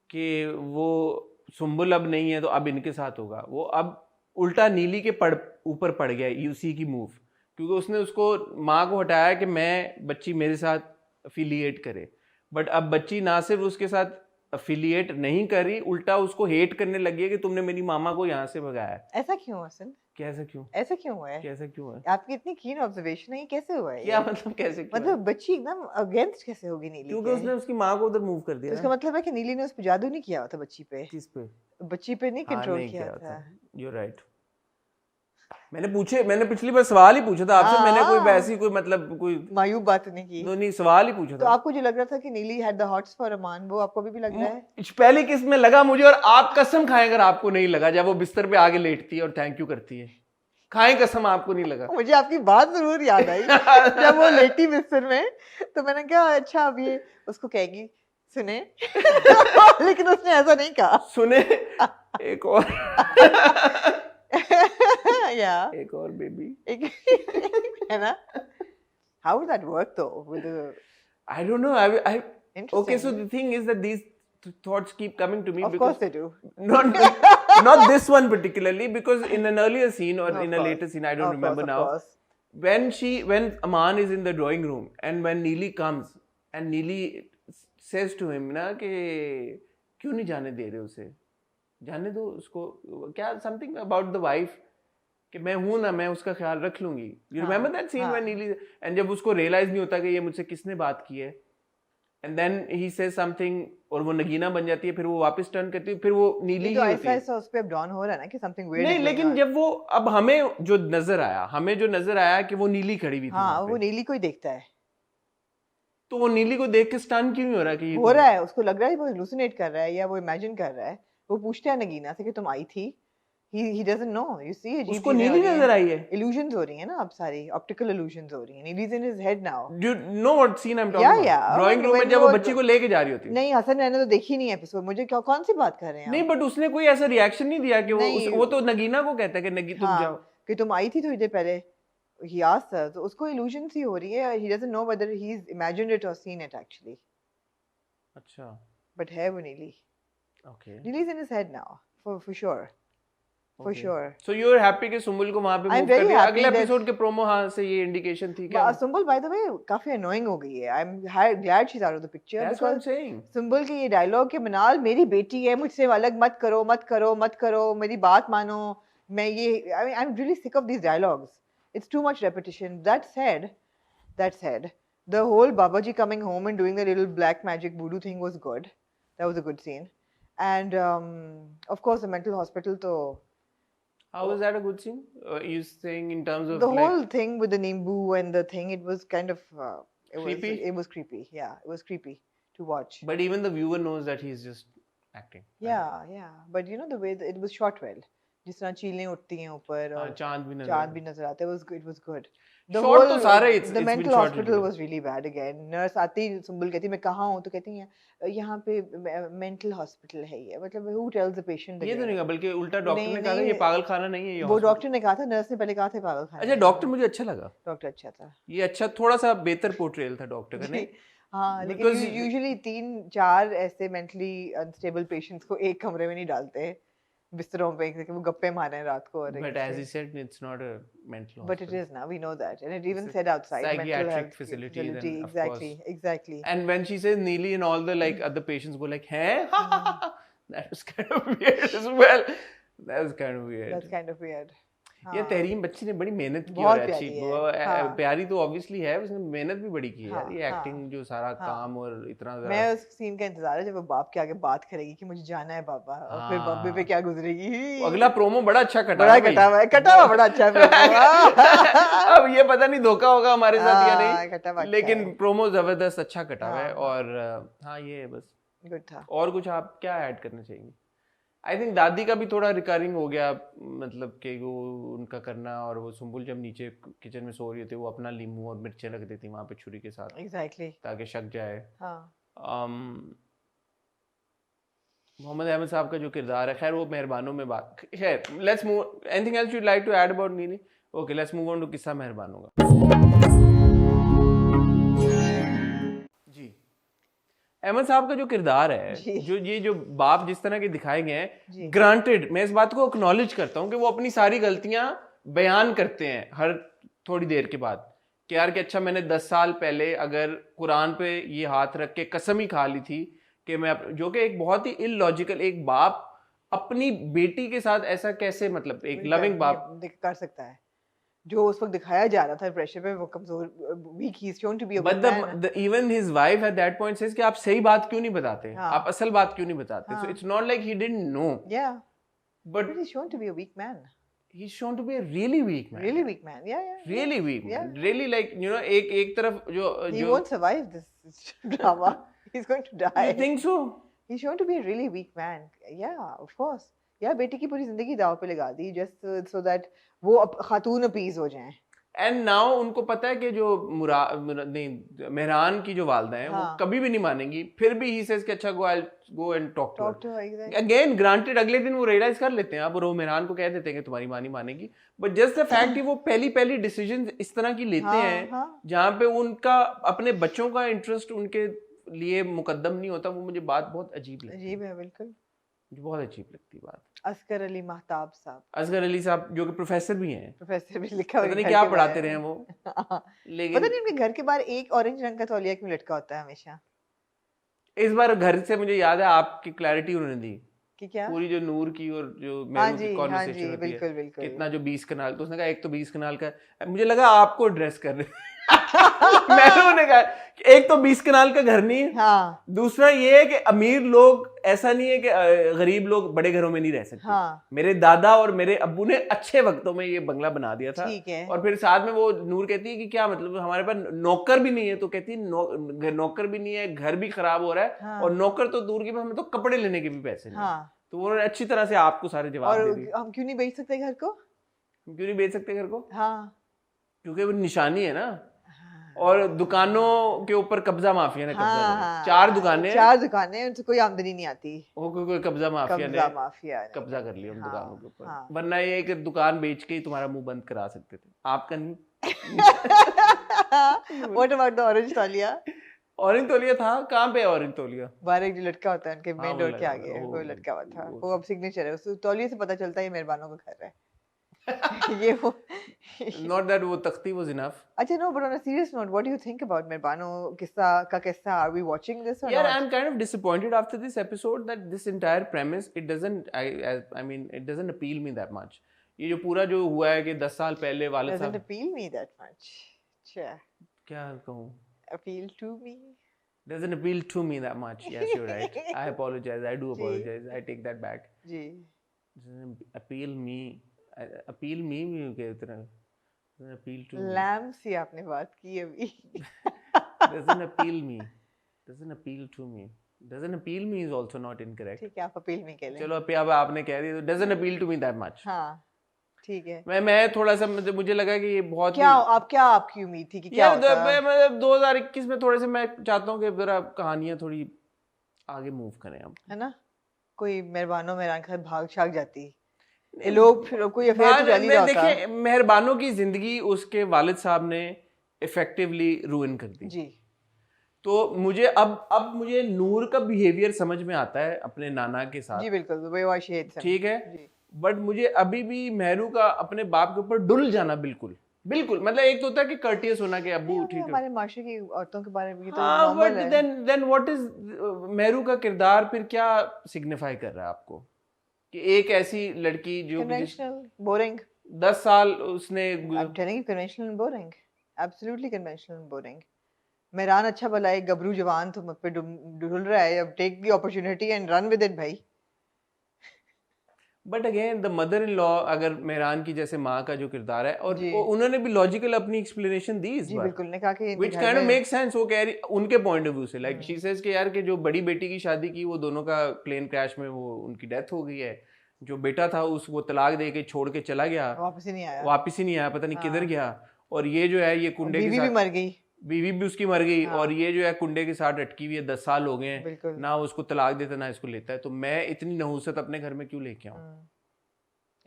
कि वो सुम्बुल अब नहीं है तो अब इनके साथ होगा, वो अब उल्टा नीली के ऊपर पड़ गया यूसी की मूव, क्योंकि उसने उसको माँ को हटाया कि मैं बच्ची मेरे साथ अफिलिएट करे, बट अब बच्ची ना सिर्फ उसके साथ अफिलिएट नहीं करी, उल्टा उसको हेट करने लगी है कि तुमने मेरी मामा को यहाँ से भगाया। ऐसा क्यों हसन? कैसे क्यों? ऐसा क्यों हुआ है? कैसे क्यों है? आपकी इतनी कीन ऑब्जर्वेशन है, ये कैसे हुआ है? क्या ये? मतलब कैसे क्यों है? मतलब बच्ची एकदम अगेंस्ट कैसे होगी नीली क्योंकि के? उसने उसकी माँ को उधर मूव कर तो दिया इसका ना। मतलब है कि नीली ने उस पर जादू नहीं किया था बच्ची पे? किस पे? बच्ची पे नहीं हाँ, कंट्रोल नहीं किया था। You're right. मैंने पिछली बार सवाल ही पूछा था आपसे, मैंने कोई वैसी कोई मतलब कोई मायूब बात नहीं की। नहीं, सवाल ही पूछा तो था। आपको जो लग रहा था कि नीली हैड द हॉट्स फॉर अमान, वो आपको अभी भी लग रहा है? पहली किस में लगा मुझे, और आप कसम खाएं अगर आपको नहीं लगा, जब वो बिस्तर पे आगे लेटती है और थैंक यू करती है, खाएं कसम आपको नहीं लगा। मुझे आपकी बात जरूर याद आई जब वो लेटी बिस्तर में, तो मैंने कहा अच्छा अब ये उसको कहेगी सुने लेकिन उसने ऐसा नहीं कहा। सुने एक और या एक और बेबी। है ना? How would that work though with the I don't know. I interesting. okay, so the thing is that these thoughts keep coming to me Of because course they do. not this one particularly, because in an earlier scene or Of in a course. later scene, I don't Of remember course, now, of course. when Aman is in the drawing room and when Neeli comes and Neeli says to him ना कि क्यों नहीं जाने दे रहे उसे, जाने दो उसको, क्या something about the wife कि मैं हूं ना, मैं उसका ख्याल रख लूंगी। You remember that scene when Neeli, and जब उसको realize नहीं होता कि ये मुझसे किसने बात की है, and then he says something और वो नगीना बन जाती है, फिर वो वापस टर्न करती है, फिर वो नीली ही तो होती ऐसा है। ऐसा उस पे अब डॉन हो रहा है ना कि something weird नहीं, is लेकिन going on. जब वो अब हमें जो नजर आया कि वो नीली खड़ी हुई थी हाँ वहाँ वो पे, नीली को ही देखता है, तो वो नीली को देख के स्टन क्यों नहीं हो रहा कि ये हो रहा है, उसको लग रहा है वो hallucinate कर रहा है या वो इमेजिन कर रहा है। वो पूछता है नगीना से कि तुम आई थी, he doesn't know, you see, अजीब उसको चीजें हो नीली रही हैं। नजर आई है। illusions हो रही हैं ना अब, सारी optical illusions हो रही हैं। Neely's in his head now. Do you know what scene I'm talking Yeah, about? yeah. Drawing room में When जब वो वो- बच्ची को लेके जा रही होती है। नहीं हसन, मैंने तो देखी नहीं एपिसोड, मुझे क्या कौन सी बात कर रहे हैं नहीं, आप? बट उसने कोई ऐसा रिएक्शन नहीं दिया कि नहीं। वो तो नगीना को कहता है कि नगी तुम हाँ, जाओ। कि तुम आई थी थोड़ी देर पहले, he asked her, तो उसको illusions ही हो रही है, he doesn't know whether he's imagined it or seen it actually, अच्छा, but है वो नीली। Okay, Neely's in his head now, for sure, for sure. So you're happy कि सुम्बुल को वहां पे I'm मूव कर very दिया? happy अगले that- एपिसोड के प्रोमो हाँ से ये इंडिकेशन थी क्या? Sumbul, by the way, काफी annoying हो गई है। I'm glad she's out of the picture That's what I'm because saying. Sumbul की ये डायलॉग कि मनाल मेरी बेटी है, मुझसे अलग मत करो, मत करो, मत करो, मेरी बात मानो, मैं ये I mean, I'm really sick of these dialogues. It's too much repetition. That said, the whole Babaji coming home and doing the little black magic voodoo thing was good. That was a good scene. And of course the mental hospital to How was that a good scene? You saying in terms of the like whole thing with the Nimbu and the thing, it was kind of Creepy? It was creepy. Yeah, it was creepy to watch. but even the viewer knows that he's just acting. right? Yeah, but you know the way that it was shot well. जिस तरह चीलें उठती हैं ऊपर हाँ, और चांद भी नजर चांद भी नजर आता है, it was good. The Shot whole तो सारे it's the been mental shot hospital really well. was really bad again. Nurse आती सुम्बुल कहती मैं कहाँ हूँ, तो कहती हैं यहाँ पे mental hospital है ये, मतलब who tells the patient ये तो again? नहीं कहा, बल्कि उल्टा डॉक्टर नहीं, ने कहा था नहीं, ये पागल खाना नहीं है ये वो hospital। डॉक्टर ने कहा था, नर्स ने पहले कहा था पागल खाना अच्छा, है। डॉक्टर मुझे अच्छा लगा, डॉक्टर अच्छा था। ये अच्छा थोड़ा सा बेहतर पोर्ट्रेयल था डॉक्टर का, नहीं? हाँ, लेकिन Because- यूजुअली 3-4 ऐसे मेंटली अनस्टेबल पेशेंट्स को एक कमरे में नहीं डालते बिस्तरों पे कि वो गप्पे मारे रात को, और But as he said, it's not a mental but it hospital. is now, we know that, and it even It's a said outside mental psychiatric health facility, then, of exactly. And when she says Neeli and all the like other patients go like, "Hey," that was kind of weird as well. That was kind of weird. That's kind of weird. ये हाँ, तहरीम बच्ची ने बड़ी मेहनत की बहुत और अच्छी प्यारी है, वो हाँ। प्यारी तो ऑब्वियसली है, उसने मेहनत भी बड़ी की है यार, हाँ, ये हाँ, एक्टिंग जो सारा हाँ। काम और इतना मैं ज़्यादा उस सीन का इंतजार है जब वो बाप के आगे बात करेगी कि मुझे जाना है पापा, और फिर हाँ। बाबे पे क्या गुजरेगी। अगला प्रोमो बड़ा अच्छा कटा बड़ा है भाई। कटा हुआ है, कटा हुआ बड़ा अच्छा है अब ये पता नहीं धोखा होगा हमारे साथ या हाँ, कटा हुआ नहीं, अच्छा लेकिन है। प्रोमो जबरदस्त अच्छा कटा हुआ है। हाँ, और हाँ ये बस, गुड था। और कुछ आप क्या ऐड करना चाहेंगे? आई थिंक दादी का भी थोड़ा रिकरिंग हो गया, मतलब कि वो उनका करना, और वो सुम्बुल जब नीचे किचन में सो रही होती वो अपना लींबू और मिर्चें रख देती वहां पे छुरी के साथ एग्जैक्टली। ताकि शक जाए। हाँ, मोहम्मद अहमद साहब का जो किरदार है, खैर वो मेहरबानों में बात, खैर let's move, anything else you like to add about Neeli? Okay, let's move on to किस्सा मेहरबानों का। जी, अहमद साहब का जो किरदार है, जी। जो बाप जिस तरह के दिखाए गए जी। हैं, ग्रांटेड मैं इस बात को एक्नॉलेज करता हूँ कि वो अपनी सारी गलतियां बयान करते हैं हर थोड़ी देर के बाद कि यार कि अच्छा मैंने 10 साल पहले अगर कुरान पे ये हाथ रख के कसम ही खा ली थी कि मैं जो कि एक बहुत ही इलॉजिकल, एक बाप अपनी बेटी के साथ ऐसा कैसे, मतलब एक लविंग बाप कर सकता है। जो उस वक्त दिखाया जा रहा था प्रेशर पे, वो कमजोर, weak, he is shown to be a but the even his wife at that point says कि आप सही बात क्यों नहीं बताते, हाँ। आप असल बात क्यों नहीं बताते, सो हाँ। It's not like he didn't know, yeah but he is shown to be a weak man, he is shown to be a really weak man, really weak man, yeah really weak man, Yeah. really like एक तरफ जो he जो won't survive this drama. He's going to die. you think so? He's shown to be a really weak man. Yeah, of course. या बेटी की पूरी जिंदगी दाव पे लगा दी just so that वो खातून अपीज हो जाएं। एंड नाउ उनको पता है कि जो नहीं मेहरान की जो वालदा है वो हाँ। कभी भी नहीं मानेंगी, फिर भी ही सेज कि अच्छा go and talk Talk to to her, exactly. Again granted अगले दिन वो रियलाइज कर लेते हैं, अब वो मेहरान को कह देते हैं कि तुम्हारी माँ नहीं मानेगी, बट जस्ट द फैक्ट कि वो पहली डिसीजन इस तरह की लेते हाँ, हैं हाँ। जहाँ पे उनका अपने बच्चों का इंटरेस्ट उनके लिए मुकद्दम नहीं होता, वो मुझे बात बहुत अजीब लगती अजीब है बिल्कुल। मुझे बहुत अजीब लगती है बात। असगर अली महताब साहब, असगर अली साहब जो कि प्रोफेसर भी हैं, प्रोफेसर भी लिखा हुआ पता नहीं घर क्या के पढ़ाते बाहर। रहे हैं वो, पता लेकिन नहीं उनके घर के बाहर एक ऑरेंज रंग का तौलिया क्यों लटका होता है हमेशा, इस बार घर से मुझे याद है आपकी क्लैरिटी उन्होंने दी कि क्या? पूरी जो नूर की और जो हाँ मेरू जी, की हाँ कॉन्वर्सेशन जी, होती है, बिल्कुल बिल्कुल। कितना जो 20 कनाल, तो उसने कहा एक तो 20 कनाल का, मुझे लगा आपको एड्रेस कर रहे मेरू ने कहा एक तो 20 कनाल का घर नहीं है, हाँ दूसरा ये है कि अमीर लोग ऐसा नहीं है कि गरीब लोग बड़े घरों में नहीं रह सकते, हाँ मेरे दादा और मेरे अब्बू ने अच्छे वक्तों में ये बंगला बना दिया था, ठीक है। और फिर साथ में वो नूर कहती है कि क्या मतलब हमारे पास नौकर भी नहीं है, तो कहती है नौकर भी नहीं है, घर भी खराब हो रहा है, हाँ। और नौकर तो दूर की बात, हमें तो कपड़े लेने के भी पैसे नहीं, हाँ, तो उन्होंने अच्छी तरह से आपको सारे जवाब और दे दिए। हम क्यों नहीं बेच सकते घर को? हम क्यों नहीं बेच सकते घर को? हाँ, क्योंकि वो निशानी है ना, और दुकानों के ऊपर कब्जा माफिया ने कब्जा हाँ, किया। हाँ, 4 दुकानें, 4 दुकानें, उनसे कोई आमदनी नहीं आती, कोई कब्जा माफिया ने कब्जा माफिया ने कब्जा कर लिया उन हाँ, दुकानों के ऊपर, हाँ। वरना ये एक दुकान बेच के ही तुम्हारा मुंह बंद करा सकते थे, आपका नहीं। What about the orange तौलिया? ऑरेंज तौलिया था, कहाँ पे है ऑरेंज तौलिया? बाहर एक जो लटका होता है उनके हाँ, मेन वो डोर के लगा आगे, हुआ, वो लटका हुआ था, वो वो अब सिग्नेचर है, उस तौलिए से पता चलता है ये मेहरबानों का घर है। ये वो Not that वो तख्ती was enough. अच्छा, no, but on a serious note, what do you think about मेहरबानों किस्सा का किस्सा? Are we watching this or Yeah, not? I'm kind of disappointed after this episode that this entire premise, it doesn't, I mean, it doesn't appeal me that much. ये जो पूरा जो हुआ है कि 10 साल पहले वाले Doesn't साहब, appeal me that much. अच्छा, क्या कहूँ? appeal to me. Doesn't appeal to me that much. Yes, you're right. I apologize. I do ji. apologize. I take that back. Ji, Doesn't appeal me. Appeal me भी के तरह. Doesn't appeal to me. लैम सी आपने बात की अभी। Doesn't appeal me. Doesn't appeal to me. Doesn't appeal me is also not incorrect. ठीक है, आप अपील में कह लें। चलो अब आपने कह दिया, तो doesn't appeal to me that much. हाँ, ठीक है। मैं थोड़ा सा मुझे लगा कि ये बहुत क्या आपकी उम्मीद थी कि क्या यार होता? मतलब 2021 में थोड़े से मैं चाहता हूँ कि जरा कहानियां थोड़ी आगे मूव करें अब, है ना, कोई मेहरबानों मेहरान के साथ भाग शाग जाती, ये लोग फिर कोई अफेयर तो चल ही रहा होता। देखिए मेहरबानों की जिंदगी उसके वालिद साहब ने इफेक्टिवली रूइन कर दी, जी, तो मुझे अब मुझे नूर का बिहेवियर समझ में आता है अपने नाना के साथ, जी बिल्कुल, बेवाशेद से ठीक है, जी, बट मुझे अभी भी मेहरू का अपने बाप के ऊपर डुल जाना बिल्कुल मतलब एक तो होता है कि कर्टियस होना कि अब्बू ठीक है, हमारे माशरे की औरतों के बारे में ये तो हाँ, नॉर्मल बट है। देन व्हाट इज मेहरू का किरदार फिर क्या सिग्निफाई कर रहा है आपको कि एक ऐसी लड़की जो कन्वेंशनल, बोरिंग। 10 साल उसने I'm telling you, conventional and boring. Absolutely conventional and boring. Mehran अच्छा भला है, गबरू जवान तुम पे ढुल रहा है, अब take the opportunity and run with it भाई। But again the mother in law, अगर मेहरान की जैसे माँ का जो किरदार है, और जी। उन्होंने भी लॉजिकल अपनी एक्सप्लेनेशन दी इस जी बार, बिल्कुल, ने कहा कि which kind of make sense, वो कह रही उनके पॉइंट ऑफ व्यू से, लाइक शी सेज कि यार कि जो बड़ी बेटी की शादी की वो दोनों का प्लेन क्रैश में वो उनकी डेथ हो गई है, जो बेटा था वो तलाक दे के छोड़ के चला गया, वापस ही नहीं आया, वापस ही नहीं आया, पता नहीं किधर गया, और ये जो है ये कुंडे के बीवी भी साथ, मर गई, बीवी भी उसकी मर गई, हाँ। और ये जो है कुंडे के साथ अटकी हुई है, 10 साल हो गए हैं, बिल्कुल। ना उसको तलाक देता ना इसको लेता है, तो मैं इतनी नहुसत अपने घर में क्यों लेके आऊं?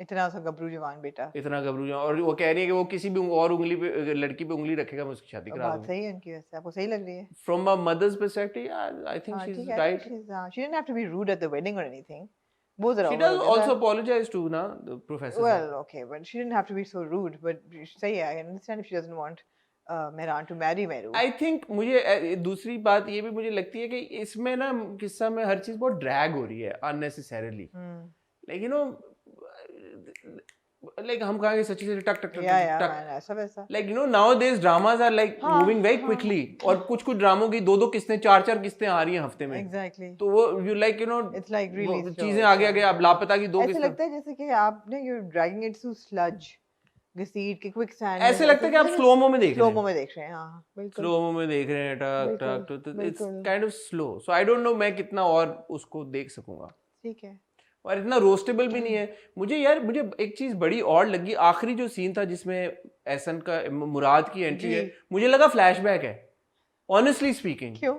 इतना सा गबरू जवान बेटा। इतना घबरू और वो कह रही है कि वो किसी भी और उंगली पे लड़की पे उंगली रखेगा मैं उसकी शादी करा बात दूंगी। सही है उनकी, वैसे आपको सही लग रही है? From a mother's perspective, I think हाँ she's ठीक है, right. she didn't have to be rude at the wedding or anything. वो जरा She over does हो गया also था। apologize to ना the professor Well, साहब। okay, but she didn't have to be so rude. But सही है, I understand if she doesn't want Mehran to marry Mehru. I think मुझे दूसरी बात ये भी मुझे लगती है कि इसमें ना किस्सा में हर चीज बहुत ड्रैग हो रही है unnecessarily. Like you know, like हम कहेंगे सच्ची से टक टक Yeah, टक टक। man, ऐसा वैसा। Like you know nowadays dramas are like हाँ, moving very quickly और कुछ ड्रामों की दो किस्तें चार किस्तें आ रही हैं हफ्ते में। Exactly. तो वो you like you know It's like really slow. चीजें आगे आगे अब लापता की दो ऐसे किस्तें। लगता है जैसे कि आपने you're dragging it through sludge, घसीट के quicksand। ऐसे लगता है कि आप स्लो मो में देख रहे स्लो हैं। मो में देख रहे हैं, हाँ बिल्कुल। स्लो मो में देख रहे हैं टक टक बिल्कुल, तो इट्स बिल्कुल। Kind of slow so I don't know मैं कितना और उसको देख सकूंगा ठीक है। और इतना रोस्टेबल भी नहीं है। मुझे एक चीज बड़ी और लगी, आखिरी जो सीन था जिसमें एहसन का मुराद की एंट्री है, मुझे लगा फ्लैशबैक है ऑनेस्टली स्पीकिंग। क्यों?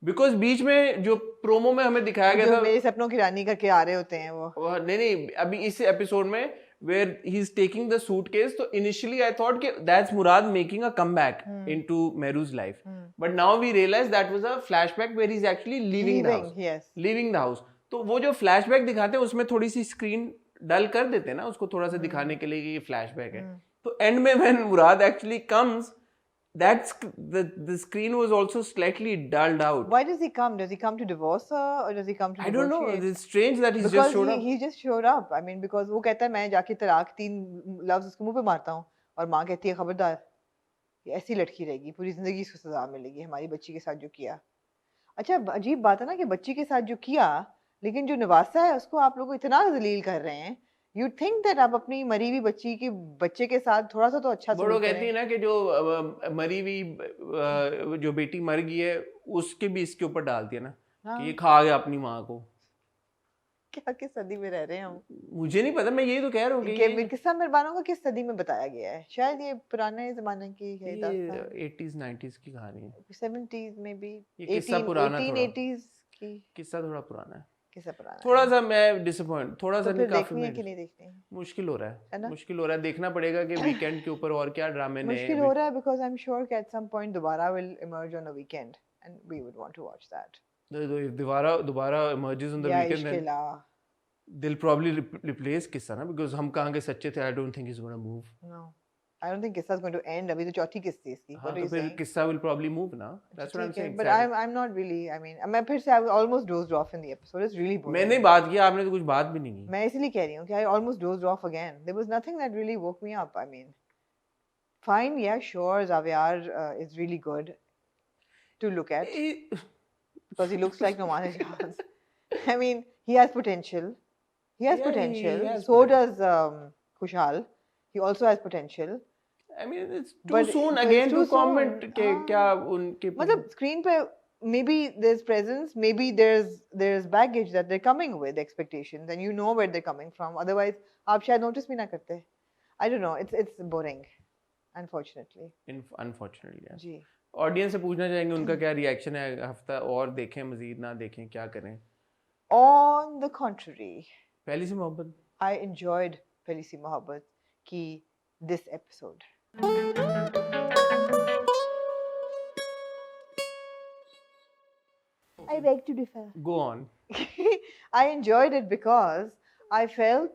बिकॉज बीच में जो प्रोमो में हमें दिखाया गया था मेरे सपनों की रानी करके आ रहे होते हैं वो नहीं अभी इस एपिसोड में where he's taking the suitcase, so initially I thought कि that's Murad making a comeback into Mehru's life, but now we realize that was a flashback where he's actually leaving the house. Yes. Leaving the house. तो वो जो flashback दिखाते हैं उसमें थोड़ी सी screen डल कर देते हैं ना उसको थोड़ा सा दिखाने के लिए कि ये flashback है। तो एंड में when Murad actually comes, that's the screen was also slightly dulled out. Why does he come? Does he come to divorce her or does he come to I don't know. negotiate? It's strange that he's Because just showed up. he just showed up. I mean, because वो कहता है मैं जाके तलाक 3 लफ्ज उसके मुंह पे मारता हूँ और माँ कहती है खबरदार ये ऐसी लड़की रहेगी पूरी जिंदगी इसको सजा मिलेगी हमारी बच्ची के साथ जो किया। अच्छा अजीब बात है ना कि बच्ची के साथ जो किया लेकिन जो नवासा है उसको आप लोग इतना जलील कर रहे हैं। You think that आप अपनी मरी हुई बच्चे के साथ थोड़ा सा तो अच्छा बड़ो कहती है ना कि जो मरी हुई जो बेटी मर गई है उसके भी इसके ऊपर डाल दिया ना कि ये खा गया अपनी माँ को। क्या किस सदी में रह रहे हैं हम? मुझे नहीं पता, मैं यही तो कह रहा हूँ कि किस्सा मेहरबानों को किस सदी में बताया गया है? शायद ये पुराने जमाने की है, ये 80s 90s की कहानी है, 70s में भी, ये किस्सा पुराना 1880s की किस्सा थोड़ा पुराना है, किस्सा पुराना थोड़ा सा मैं डिसअपॉइंट थोड़ा सा नहीं, काफी देखनी है कि नहीं देखनी? मुश्किल हो रहा है, मुश्किल हो रहा है, देखना पड़ेगा कि वीकेंड के ऊपर और क्या ड्रामे नए मुश्किल हो रहा है because I'm sure कि at some point दोबारा will emerge on a weekend and we would want to watch that. if दोबारा emerges on the weekend then they'll probably replace किस्सा ना, because हम कहाँ के सच्चे थे, I don't think he's gonna move. No, I don't think किस्सा is going to end. अभी तो चौथी किस्ती इसकी. हाँ तो फिर किस्सा will probably move ना. That's what I'm saying. But I'm not really. I mean, मैं फिर से I almost dozed off in the episode. It's really boring. मैंने बात किया, आपने तो कुछ बात भी नहीं की. मैं इसलिए कह रही हूँ कि I almost dozed off again. There was nothing that really woke me up. I mean, fine, yeah, sure, Xavier is really good to look at because he looks like Noman Ejaz. I mean, he has potential. He has potential. So does Kushal. He also has potential. I mean, it's too soon again to comment कि क्या उनके मतलब screen पे maybe there's presence, maybe there's baggage that they're coming with, expectations, and you know where they're coming from. Otherwise, आप शायद notice भी ना करते. I don't know. It's boring, unfortunately. Unfortunately, yes. Ji. Audience से पूछना चाहेंगे उनका क्या रिएक्शन है, हफ्ता और देखें मजीद ना देखें, क्या करें? On the contrary, पहली सी मोहब्बत I enjoyed पहली सी मोहब्बत की this episode. I beg to differ. Go on. I enjoyed it because I felt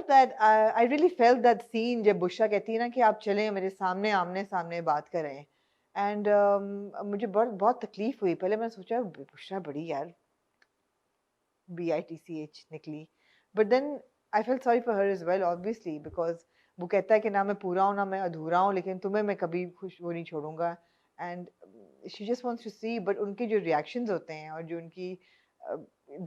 that I really felt that scene जब बुशरा कहती है ना कि आप चलें मेरे सामने आमने सामने बात करें, and मुझे बहुत तकलीफ हुई। पहले मैंने सोचा बुशरा बड़ी यार BITCH निकली, but then I felt sorry for her as well, obviously, because वो कहता है कि ना मैं पूरा हूँ ना मैं अधूरा हूँ, लेकिन तुम्हें मैं कभी खुश वो नहीं छोड़ूंगा, and she just wants to see, but उनके जो reactions होते हैं और जो उनकी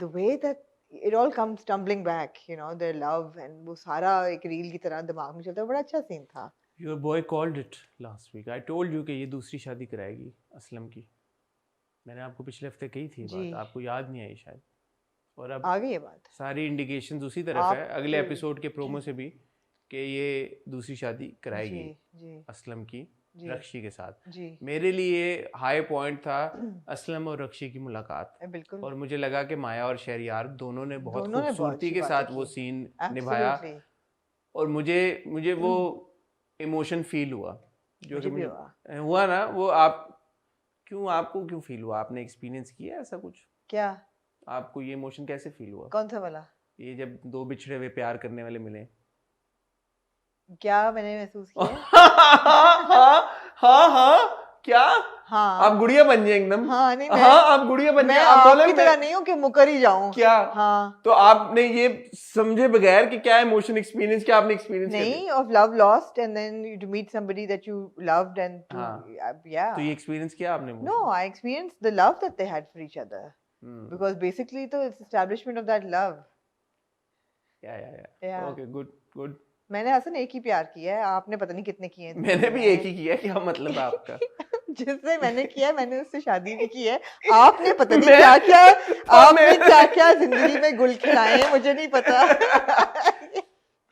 the way that it all comes tumbling back, you know, their love, and वो सारा एक रील की तरह दिमाग में चलता है, बड़ा अच्छा सीन था। Your boy called it last week. I told you कि ये दूसरी शादी कराएगी असलम की। मैंने आपको पिछले हफ्ते कही थी बात, आपको याद नहीं आई शायद, और अब आ गई है बात। सारी इंडिकेशंस उसी तरफ है अगले एपिसोड के प्रोमो से भी कि ये दूसरी शादी कराएगी असलम की। जी रक्षी के साथ। जी मेरे लिए हाई पॉइंट था असलम और रक्षी की मुलाकात, बिल्कुल और मुझे लगा कि माया और शहरयार दोनों ने बहुत दोनों ने बहुत खूबसूरती अच्छी के बातें साथ वो की। सीन निभाया, एब्सोल्युटली और मुझे मुझे वो इमोशन फील हुआ जो कि मुझे भी मुझे हुआ ना। वो आपको क्यों फील हुआ? आपने एक्सपीरियंस किया ऐसा कुछ? क्या आपको ये इमोशन कैसे फील हुआ? कौन सा वाला ये जब दो बिछड़े हुए प्यार करने वाले मिले? क्या मैंने महसूस किया है? हाँ हाँ हाँ, क्या हाँ आप गुड़िया बन जाए एकदम? हाँ नहीं हाँ आप गुड़िया बन मैं जाए, आप बोले आपकी तरह नहीं हूँ कि मुकर ही जाऊं। क्या? हाँ तो आपने ये समझे बगैर कि क्या इमोशन एक्सपीरियंस, क्या आपने एक्सपीरियंस कर नहीं of love lost and then you to meet somebody that you loved and to हाँ। yeah तो ये एक्सपीरियंस किया आपने? no I experienced the love that they had for each other because basically तो it's establishment of that love या okay, good good. मैंने हसन एक ही प्यार किया है आपने पता नहीं कितने किए हैं मैंने भी एक ही किया, क्या मतलब है आपका? जिससे मैंने किया है मैंने उससे शादी भी की है आपने पता नहीं मैं- क्या क्या आपने मैं- क्या क्या जिंदगी में गुल खिलाए हैं मुझे नहीं पता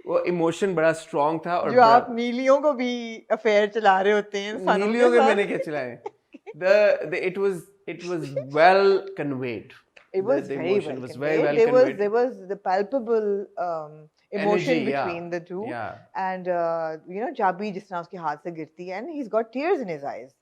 वो इमोशन बड़ा स्ट्रांग था, और जो आप नीलियों को भी अफेयर चला रहे होते हैं इंसानों नीलियों के साथ। मैंने क्या चलाए? it was well conveyed. It was the very emotion well was conveyed. very well there conveyed. was the palpable emotion Energy, yeah. between the two Yeah. and you know चाबी जिस तरह उसके हाथ से गिरती है and he's got tears in his eyes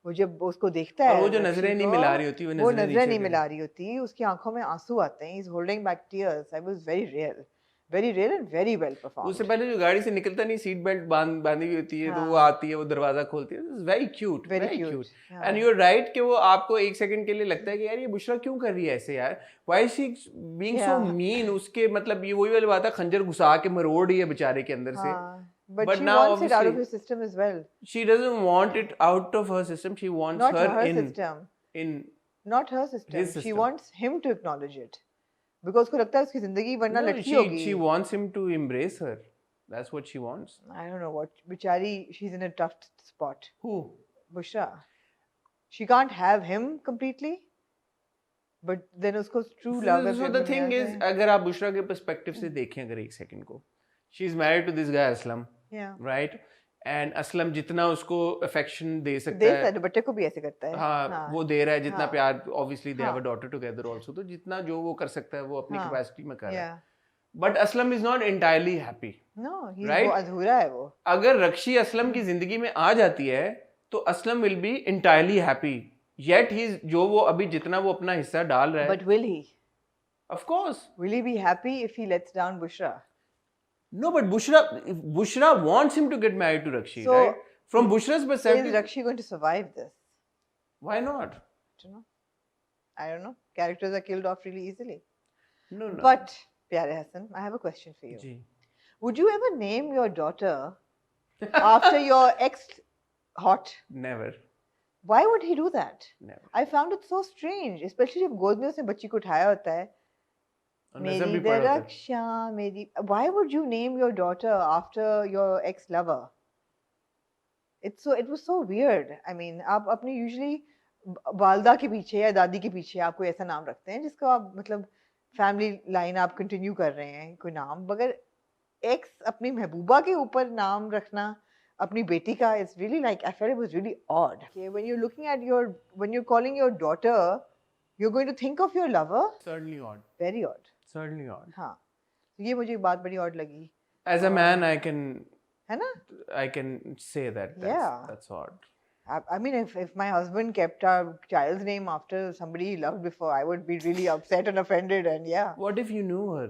वो जब उसको देखता और है वो जो रक्षी नजरें नहीं को, मिला रही होती, वो वो नजरें नजरें नीचे नहीं गिर- मिला रही होती उसकी आंखों में आंसू आते हैं he's holding back tears I was very real and very well performed उससे पहले जो गाड़ी से निकलता नहीं, सीट बेल्ट बांधी हुई होती है, तो वो आती है, वो दरवाजा खोलती है, very cute, Very very cute, cute. हाँ। एंड यू आर राइट कि वो आपको एक सेकंड के लिए लगता है कि यार ये बुशरा क्यों कर रही है ऐसे यार, why she being so Yeah. Mean. उसके मतलब ये वही वाली बात है, खंजर घुसा के मरोड़ रही है बेचारे के अंदर से। हाँ, but But she now wants it out of obviously- his system as well She doesn't want it out of her system, she wants not her her system in not her system. His She system. wants him to acknowledge it because उसको लगता है उसकी जिंदगी वरना No, लटकी होगी she wants him to embrace her. That's what she wants. I don't know what बेचारी she's in a tough spot Who? Bushra she can't have him completely but then उसको true love है So फिर the भी thing mill is, जाए। अगर आप बुशरा के perspective से देखें अगर एक सेकंड को, she is married to this guy Aslam, yeah right? And Aslam जितना उसको अफेक्शन दे दे सकता है, दुपट्टे को भी ऐसे करता है हाँ वो दे रहा है जितना हाँ। प्यार, obviously they have a हाँ। daughter together also, तो जितना जो वो कर सकता है वो अपनी हाँ। कैपेसिटी में कर रहा है। yeah but Aslam is not entirely happy. no he's Right? वो अधूरा है वो अगर रक्षी असलम की जिंदगी में आ जाती है तो Aslam will be entirely happy. Yet he जो वो अभी जितना वो अपना हिस्सा डाल रहा है, but will of course. he be happy if he lets down Bushra No, but Bushra wants him to get married to Rakshi, So, right? From Bushra's is perspective, Rakshi going to survive this why not? you know I don't know characters are killed off really easily No, no. but Pyare Hassan I have a question for you ji. would you ever name your daughter after your ex hot Never, why would he do that never. I found it so strange especially जब गोद में उसने बच्ची को उठाया होता है और नजर मेरी भी पड़ होता है। रक्षा मेरी why would you name your daughter after your ex lover it was so weird I mean आप अपनी usually वालदा के पीछे या दादी के पीछे आप कोई ऐसा नाम रखते हैं जिसको आप मतलब फैमिली लाइन आप कंटिन्यू कर रहे हैं कोई नाम मगर एक्स अपनी महबूबा के ऊपर नाम रखना अपनी बेटी का it's really like I felt it was really odd okay, when you're looking at when you're calling your daughter you're going to think of your lover Certainly odd. very odd Certainly odd. हाँ तो ये मुझे बात बड़ी odd लगी As a man, I can है ना say that Yeah. that's odd. I mean if my husband kept our child's name after somebody he loved before I would be really upset and offended and yeah What if you knew her?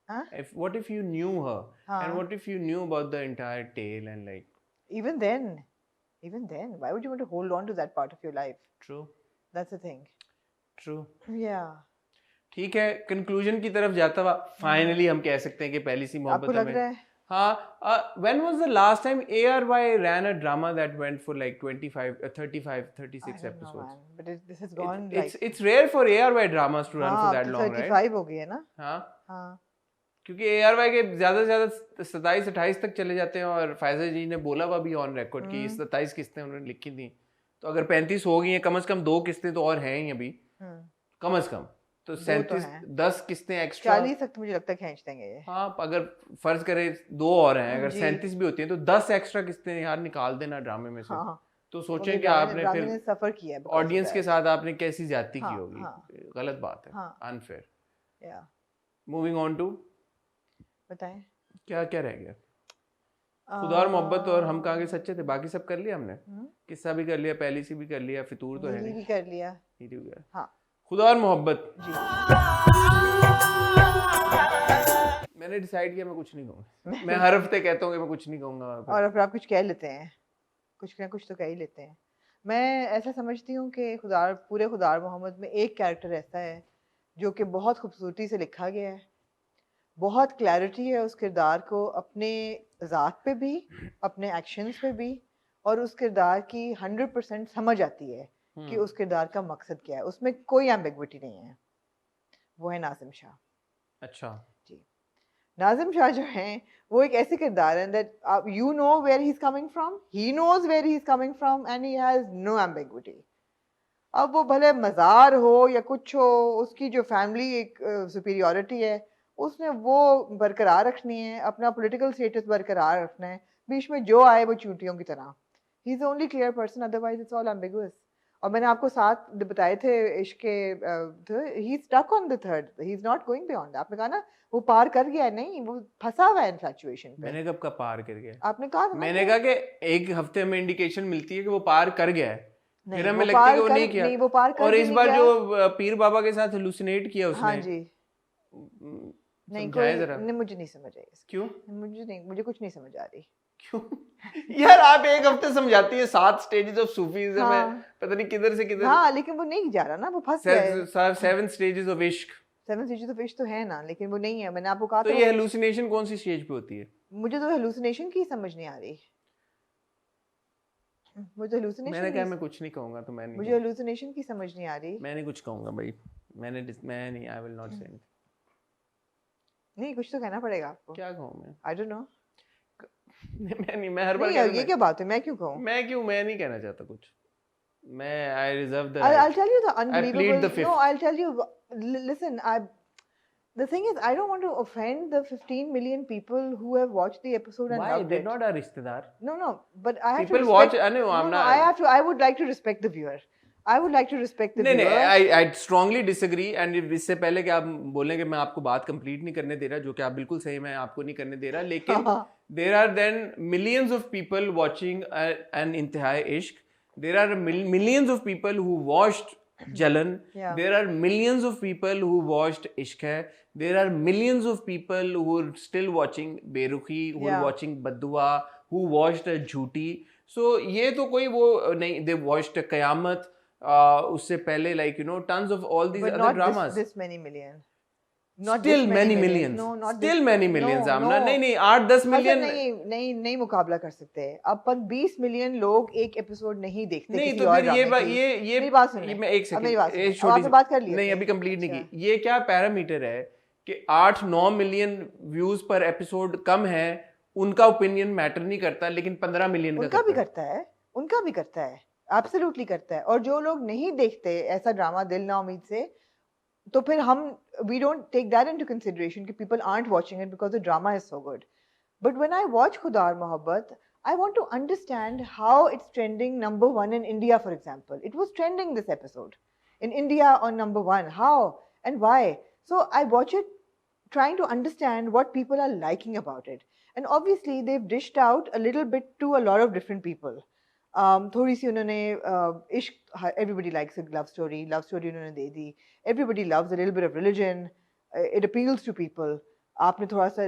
Huh? What if you knew her? Huh. And what if you knew about the entire tale and like, even then why would you want to hold on to that part of your life true, that's the thing true. yeah ठीक है, conclusion की तरफ जाता हुआ finally हम कह सकते हैं कि पहली सी आपको मोहब्बत लग रहा हमें, है हाँ, when was the last time ARY ran a drama that went for like 35 36 I don't know, episodes? man. But this has gone It's rare for ARY dramas to run हाँ, for that अब तो long, right? 35 हो गई है ना हाँ, हाँ क्योंकि ARY के ज्यादा से ज्यादा 27-28 तक चले जाते हैं, और फायजा जी ने बोला हुआ भी ऑन रिकॉर्ड कि 27 किस्तें उन्होंने लिखी थी, तो अगर 35 हो गई हैं, कम से कम 2 किस्तें तो और हैं ही अभी, कम से कम, तो तो 37 हैं। 10 किस्तें एक्स्ट्रा 40 तक तो मुझे लगता है खींच देंगे ये। हाँ अगर फर्ज करें 2 और हैं अगर जी। 37 भी होती हैं तो 10 एक्स्ट्रा किस्तें यार निकाल देना ड्रामे में से हाँ तो ओके, सोचें कि ड्रामे आपने ड्रामे ने फिर सफर किया है because of ऑडियंस के that। साथ आपने कैसी ज्यादती की हाँ होगी हाँ गलत बात है हाँ अनफेयर या मूविंग ऑन टू बताएं। क्या क्या रह गया खुदा और मोहब्बत और हम कहाँ के सच्चे थे अम्म, बाकी सब कर लिया हमने हम्म, किस्सा भी कर लिया पहली सी भी कर लिया फितूर तो है नीली नहीं भी कर लिया। नीति भी कर हाँ खुदा और मोहब्बत जी। मैंने डिसाइड किया मैं कुछ नहीं कहूँगा मैं हर हफ्ते कहता हूँ कि मैं कुछ नहीं कहूँगा और फिर आप कुछ कह लेते हैं, कुछ ना कुछ तो कह ही लेते हैं। मैं ऐसा समझती हूँ कि पूरे खुदार मोहम्मद में एक कैरेक्टर ऐसा है जो कि बहुत खूबसूरती से लिखा गया है, बहुत क्लैरिटी है उस किरदार को अपने ज़ात पे भी, अपने एक्शंस पे भी, और उस किरदार की 100% समझ आती है कि उस किरदार का मकसद क्या है। उसमें कोई एम्बिग्विटी नहीं है। वो है नाजिम शाह। अच्छा जी, नाजिम शाह जो हैं वो एक ऐसे किरदार हैं that you know where he is coming from, he knows where he is coming from and he has no ambiguity. अब वो भले मज़ार हो या कुछ हो, उसकी जो फैमिली एक सुपीरियॉरिटी है उसने वो बरकरार रखनी है, अपना पॉलिटिकल स्टेटस बरकरार रखना है, बीच में जो आए वो चूंटियों की तरह। He is only clear person, otherwise it's all ambiguous. और मैंने आपको 7 बताए थे इश्क के, he stuck on the third, he is not going beyond. आपने कहा ना वो पार कर गया है, नहीं वो फंसा हुआ है इन्फ्लैचुएशन पे। मैंने कब का पार कर गया आपने कहा था ना मैंने कहा कि एक हफ्ते में इंडिकेशन मिलती है कि वो पार कर गया है नहीं, फिर हमें वो लगता है पार कि वो कर नहीं किया नहीं, वो पार कर और भी इस नहीं बार गया। जो पीर बाबा के साथ हेलुसिनेट किया हाँ उसने जी, नहीं समझाए कोई जरा नहीं, मुझे नहीं समझ आई इसकी। क्यों मुझे कुछ नहीं समझ आ रही। क्यों यार आप एक हफ्ते समझाती है 7 स्टेजेस ऑफ सूफीज्म है हाँ पता नहीं किधर से किधर हाँ, लेकिन वो नहीं जा रहा ना, वो फंस गया है। 7 स्टेजेस ऑफ इश्क 7 स्टेजेस ऑफ इश्क तो है ना, लेकिन वो नहीं है। मैंने आपको कहा तो था ये हेलुसिनेशन कौन सी स्टेज पे होती है मुझे तो हेलुसिनेशन की समझ नहीं आ रही। मुझे मैंने हेलुसिनेशन कहा मैं कुछ नहीं कहूंगा तो मैं नहीं मुझे कहूंगा। हेलुसिनेशन की समझ नहीं आ रही। मैं नहीं कुछ कहूंगा भाई मैं नहीं I will not say anything नहीं, कुछ तो कहना पड़ेगा आपको। क्या कहूं मैं आई डोंट नो। मैं हर बार नहीं, कहता ये हूं क्या बात है, मैं क्यों कहूँ? मैं नहीं कहना चाहता कुछ मैं I reserve the I'll tell you the I plead the unbelievable. fifth. No, I'll tell you. Listen, the thing is, I don't want to offend the 15 million people who have watched the episode and Why? loved They're it. not our रिश्तेदार. No, but I have People to watch. respect. I know. I'm No, not. I have to. I would like to respect the viewer. I would like to respect the नहीं viewer. I strongly disagree and इससे पहले कि आप बोलें कि मैं आपको बात कंप्लीट नहीं करने दे रहा जो कि आप बिल्कुल सही मैं आपको नहीं करने दे रहा लेकिन there are then millions of people watching an इंतहाई इश्क there are millions of people who watched Jalan Yeah. there are millions of people who watched Ishq Hai there are millions of people who are still watching Berukhi who are Yeah. watching Baddua who watched Jhuti so ये तो कोई वो नहीं they watched Qayamat उससे पहले like you know tons of all these But other not dramas this many million. Not still this many millions No, not still this. many millions No, Amna no. नहीं 8-10 Hasan million नहीं मुकाबला कर सकते। अब पर 20 million लोग एक एपिसोड नहीं देखते नहीं किसी तो और फिर ड्रामे की। ये मेरी बात सुनिए। मैं एक अब मेरी सेकंड बात सुनिए। एक अब छोटी आपने सी बात कर ली है नहीं अपनी। अभी कंप्लीट नहीं अच्छा। की ये क्या पैरामीटर है कि 8-9 मिलियन व्यूज पर एपिसोड कम है उनका ओपिनियन मैटर नहीं करता लेकिन 15 मिलियन का उनका भी करता है, उनका भी करता है, एब्सोल्युटली करता है। और जो लोग नहीं देखते ऐसा ड्रामा दिल ना उम्मीद से, तो फिर हम we don't take that into consideration कि people aren't watching it because the drama is so good. But when I watch Khuda Aur Mohabbat, I want to understand how it's trending #1 in India, for example. It was trending this episode in India on #1. How and why? So I watch it trying to understand what people are liking about it. And obviously they've dished out a little bit to a lot of different people. थोड़ी सी उन्होंने इश्क, everybody likes a love story उन्होंने दे दी. Everybody loves a little bit of religion. It appeals to people. आपने थोड़ा सा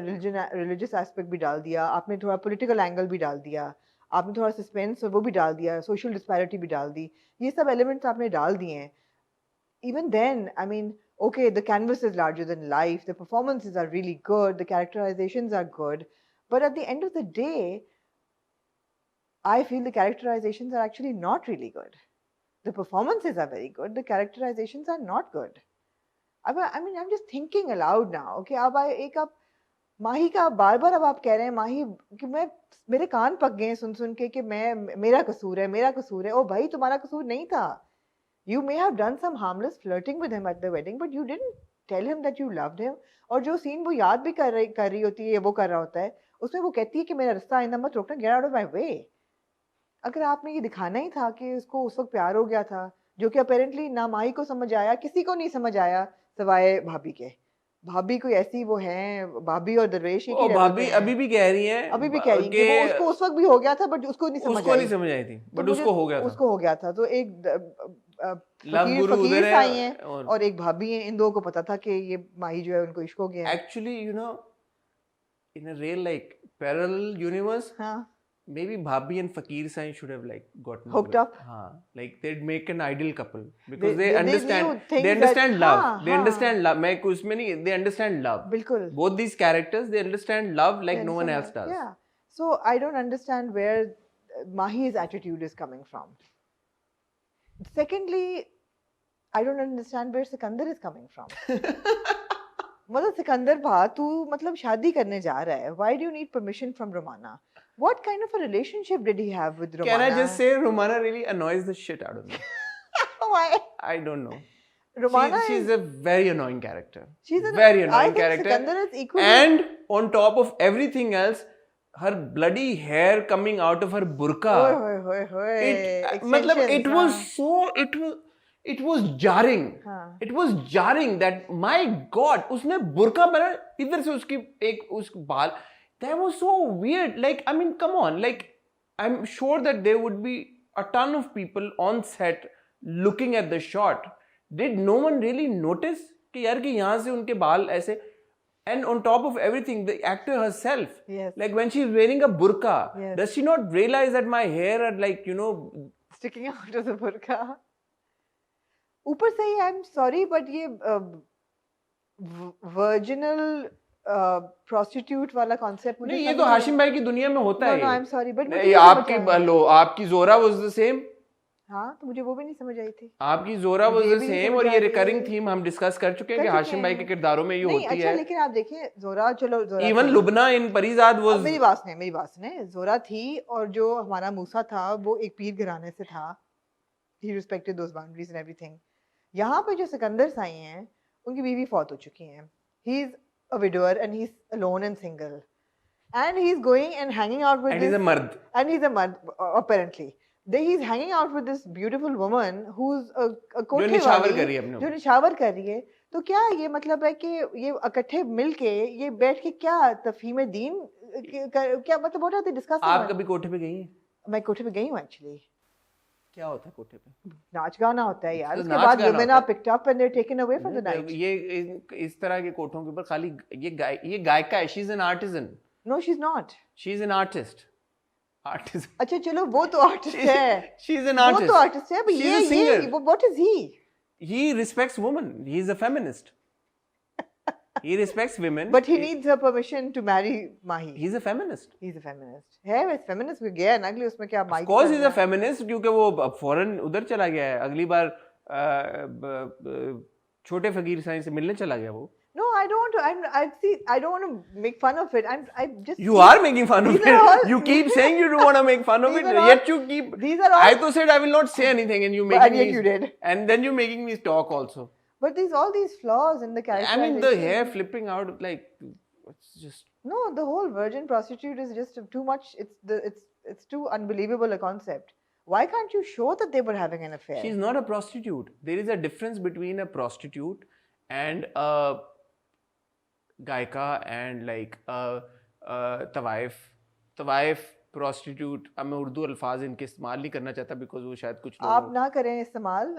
religious aspect भी डाल दिया, आपने थोड़ा political angle भी डाल दिया, आपने थोड़ा suspense वो भी डाल दिया, social disparity भी डाल दी. ये सब elements आपने डाल दिए हैं. Even then, I mean, okay, the canvas is larger than life, the performances are really good, the characterizations are good, but at the end of the day, I feel the characterizations are actually not really good. The performances are very good, the characterizations are not good. I mean, I'm just thinking aloud now. Okay, अब माही का बार अब आप कह रहे हैं माही कि मेरे कान पक गए हैं सुन के कि मेरा कसूर है। ओ भाई, तुम्हारा कसूर नहीं था। You may have done some harmless flirting with him at the wedding, but you didn't tell him that you loved him. और जो सीन वो याद भी कर रही होती है, वो कर रहा होता है, उसमें वो कहती है कि मेरा रास्ता आइंदा मत रोकना, get out of my way. अगर आपने ये दिखाना ही था कि उसको उस वक्त प्यार हो गया था, जो कि अपेरेंटली ना माही को समझ आया, किसी को नहीं समझ आया सिवाय भाभी के. भाभी कोई ऐसी वो है, भाभी और दरवेश ही ओ भाभी अभी भी कह रही हैं, अभी भी कह रही हैं कि वो उसको उस वक्त भी हो गया था, बट उसको नहीं समझ आई थी, बट उसको हो गया था. तो एक लव गुरु उधर है आई हैं और एक भाभी हैं, इन दो को पता था कि ये माही जो है उनको इश्क हो गया है. Actually you know in a real like parallel universe, हाँ, maybe Bhabhi and Fakir Sai should have like gotten hooked up. Like they'd make an ideal couple because they understand love. They understand love. मैं कुछ में नहीं, they understand love. बिल्कुल. Both these characters, they understand love like no one else does. Yeah. So I don't understand where Mahi's attitude is coming from. Secondly, I don't understand where Sikandar is coming from. मतलब सिकंदर भा तू मतलब शादी करने जा रहा है. Why do you need permission from Romana? What kind of a relationship did he have with Romana? Can I just say Romana really annoys the shit out of me? Why? I don't know. Romana she's a very annoying character. She's a very annoying character. Sikandar is equally. And on top of everything else, her bloody hair coming out of her burqa. मतलब it was so it was jarring. It was jarring that my God, उसने बुर्का पहना, इधर से उसकी एक उस बाल. That was so weird. Like, I mean, come on. Like, I'm sure that there would be a ton of people on set looking at the shot. Did no one really notice कि यार कि यहाँ से उनके बाल ऐसे? And on top of everything, the actor herself, yes. Like when she's wearing a burqa, yes. Does she not realize that my hair are like, you know, sticking out of the burqa? ऊपर से ही I'm sorry, but ये virginal prostitute वाला concept मुझे नहीं, ये तो हाशिम भाई की दुनिया में होता है. No, I'm sorry, but नहीं, आपकी जोरा was the same. हाँ, तो मुझे वो भी नहीं समझ आई थी. आपकी जोरा was the same और ये रिकरिंग थीम हम डिस्कस कर चुके हैं कि हाशिम भाई के किरदारों में ये होती है. अच्छा, लेकिन आप देखिए जोरा, चलो जोरा. Even Lubna in Parizad was. मेरी बात सुने, जोरा थी और जो हमारा मूसा था वो एक पीर घराने से था. He respected those boundaries and everything. यहाँ पे जो सिकंदर साई हैं, उनकी बीवी फौत हो चुकी हैं. He's a widower and he's alone and single. And he's going and hanging out with and he's a mard. And he's a mard, apparently. He's hanging out with this beautiful woman who's a कोठे वाली, जो निशावर कर रही है. तो क्या ये मतलब है कि ये इकट्ठे मिलके ये बैठ के क्या तफहीम दीन क्या मतलब what are they discussing? आप कभी कोठे पे गई हैं? मैं कोठे पे गई हूँ actually. क्या होता है कोठे पे? नाच गाना होता है यार. उसके बाद women are picked up and they're taken away for the night. ये इस तरह के कोठों के ऊपर खाली ये गायिका है. She's an artisan. No, she's not. She's an artist. Artisan. अच्छा चलो वो तो artist है. She's an artist. वो तो artist है. She's a singer. What is he? He respects women. He's a feminist. He respects women. But he needs her permission to marry Mahi. He's a feminist. He's a feminist. है वैसे feminist भी गया है ना अगली उसमें क्या Mahi? Of course he's a feminist क्योंकि वो फौरन उधर चला गया है. अगली बार छोटे फकीर साईं से मिलने चला गया वो. No, I don't. I don't want to make fun of it. I just. You are making fun of it. You keep saying you don't want to make fun of it. Yet you keep. These are all. I to said I will not say anything, and you making me. You did. And then you making me talk also. But all these flaws in the character. I mean, the hair flipping out like it's just. No, the whole virgin prostitute is just too much. It's too unbelievable a concept. Why can't you show that they were having an affair? She's not a prostitute. There is a difference between a prostitute and a गायका and like तवाइफ prostitute. अब मैं उर्दू अल्फाज इनके इस्तेमाल नहीं करना चाहता because वो शायद कुछ आप ना करें इस्तेमाल.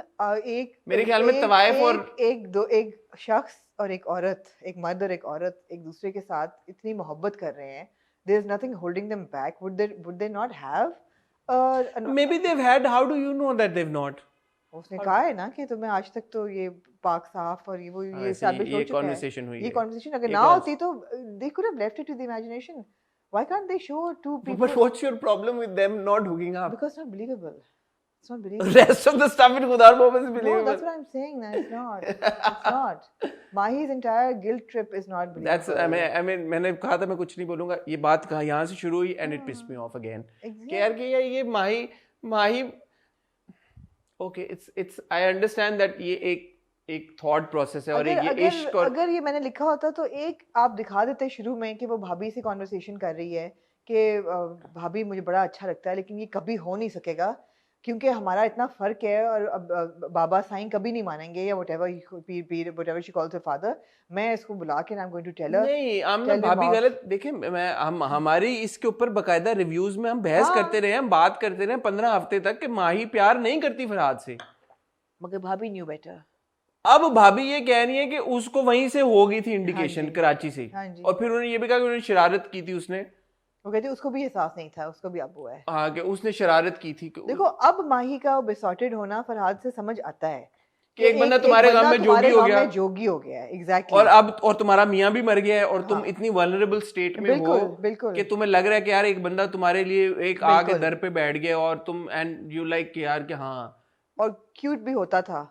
एक मेरे ख्याल में तवाइफ और एक शख्स और एक औरत, एक मर्द और एक औरत एक दूसरे के साथ इतनी मोहब्बत कर रहे हैं. There is nothing holding them back. Would they not have? Maybe they've had. How do you know that they've not? उसने कहा है ना कि तुम्हें आज तक तो ये पाक साफ और ये एस्टैब्लिश हो चुका है. ये कॉन्वर्सेशन अगर ना होती तो they could have left it to the imagination. Why can't they show two people? But what's your problem with them not hooking up? Because it's not believable. It's not believable. The rest of the stuff in Khudar Mohammed is believable. No, that's what I'm saying. No, it's not. It's not. Mahi's entire guilt trip is not believable. That's. I mean, मैंने कहा था मैं कुछ नहीं बोलूँगा. ये बात कहाँ यहाँ से शुरू हुई and it pissed me off again. कि यार कि ये माही Okay, it's I understand that ये एक thought process है और अगर ये इश्क अगर और अगर ये मैंने लिखा होता तो एक आप दिखा देते शुरू में कि वो भाभी से कॉन्वर्सेशन कर रही है कि भाभी मुझे बड़ा अच्छा लगता है लेकिन ये कभी हो नहीं सकेगा क्योंकि हमारा इतना फर्क है और अब बाबा साईं कभी नहीं मानेंगे या whatever she calls her father मैं इसको बुला के I am going to tell her नहीं आमना tell him भाभी off. गलत देखे मैं हम हमारी इसके ऊपर बकायदा रिव्यूज में हम बहस हाँ। करते रहे हम बात करते रहे 15 हफ्ते तक कि माही प्यार नहीं करती फरहाद से। मगर भाभी न्यू बेटर। अब भाभी ये कह रही है कि उसको वहीं से हो गई थी हाँ इंडिकेशन जी, कराची से हाँ जी। और फिर उन्होंने ये भी कहा कि उन्होंने शरारत की थी उसने। वो कहती उसको भी एहसास नहीं था उसको भी अब हुआ है। हाँ कि उसने शरारत की थी देखो अब माही का बेसॉर्टेड होना फरहाद से समझ आता है कि एक बंदा तुम्हारे गांव में तुम्हारे जोगी हो गांव गया में जोगी हो गया है एग्जैक्टली और अब और तुम्हारा मियाँ भी मर गया है और तुम हाँ। इतनी वल्नरेबल स्टेट में बिल्कुल हो बिल्कुल कि तुम्हें लग रहा है कि यार एक बंदा तुम्हारे लिए एक आके बिल्कुल। दर पे बैठ गया और तुम एंड यू लाइक कि यार कि हाँ और क्यूट भी होता था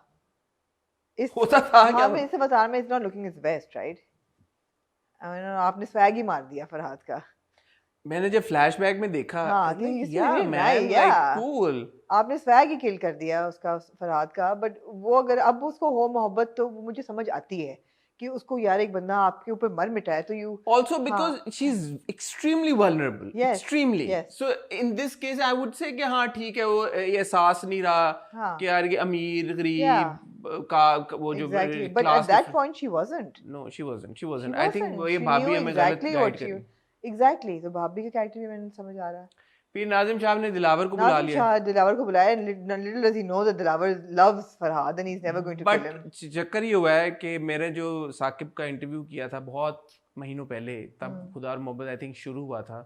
इस होता था हाँ क्या मैं इस अवतार में is not looking is best right आपने स्वैग ही मार दिया फरहाद का। मैंने जब फ्लैशबैक में देखा हाँ, I was तो like, you see yeah really man nice, like yeah. cool आपने स्वैग ही किल कर दिया उसका फरहाद का बट वो अगर अब उसको हो मोहब्बत तो वो मुझे समझ आती है कि उसको यार एक बंदा आपके ऊपर मर मिटा है तो you also because she's extremely vulnerable Yes, extremely yes. so in this case I would say कि हाँ ठीक है वो ये एहसास नहीं रहा हाँ कि यार ये अमीर Yeah. गरीब का वो जो exactly but class at that difference- point she wasn't no she wasn't she I think wasn't ये she भाभी knew हमें गलत exactly गाइड what कर she रही है। exactly तो भाभी का कैरेक्टर भी मैंने समझ आ रहा फिर नाजिम साहब ने दिलावर को बुला नाज़िम लिया शाह दिलावर को बुलाया little does he know that Dilawar loves Farhad and he's never going to kill him but चक्कर ये हुआ है कि मैंने जो साकिब का इंटरव्यू किया था बहुत महीनों पहले तब खुदा और मोहब्बत आई थिंक शुरू हुआ था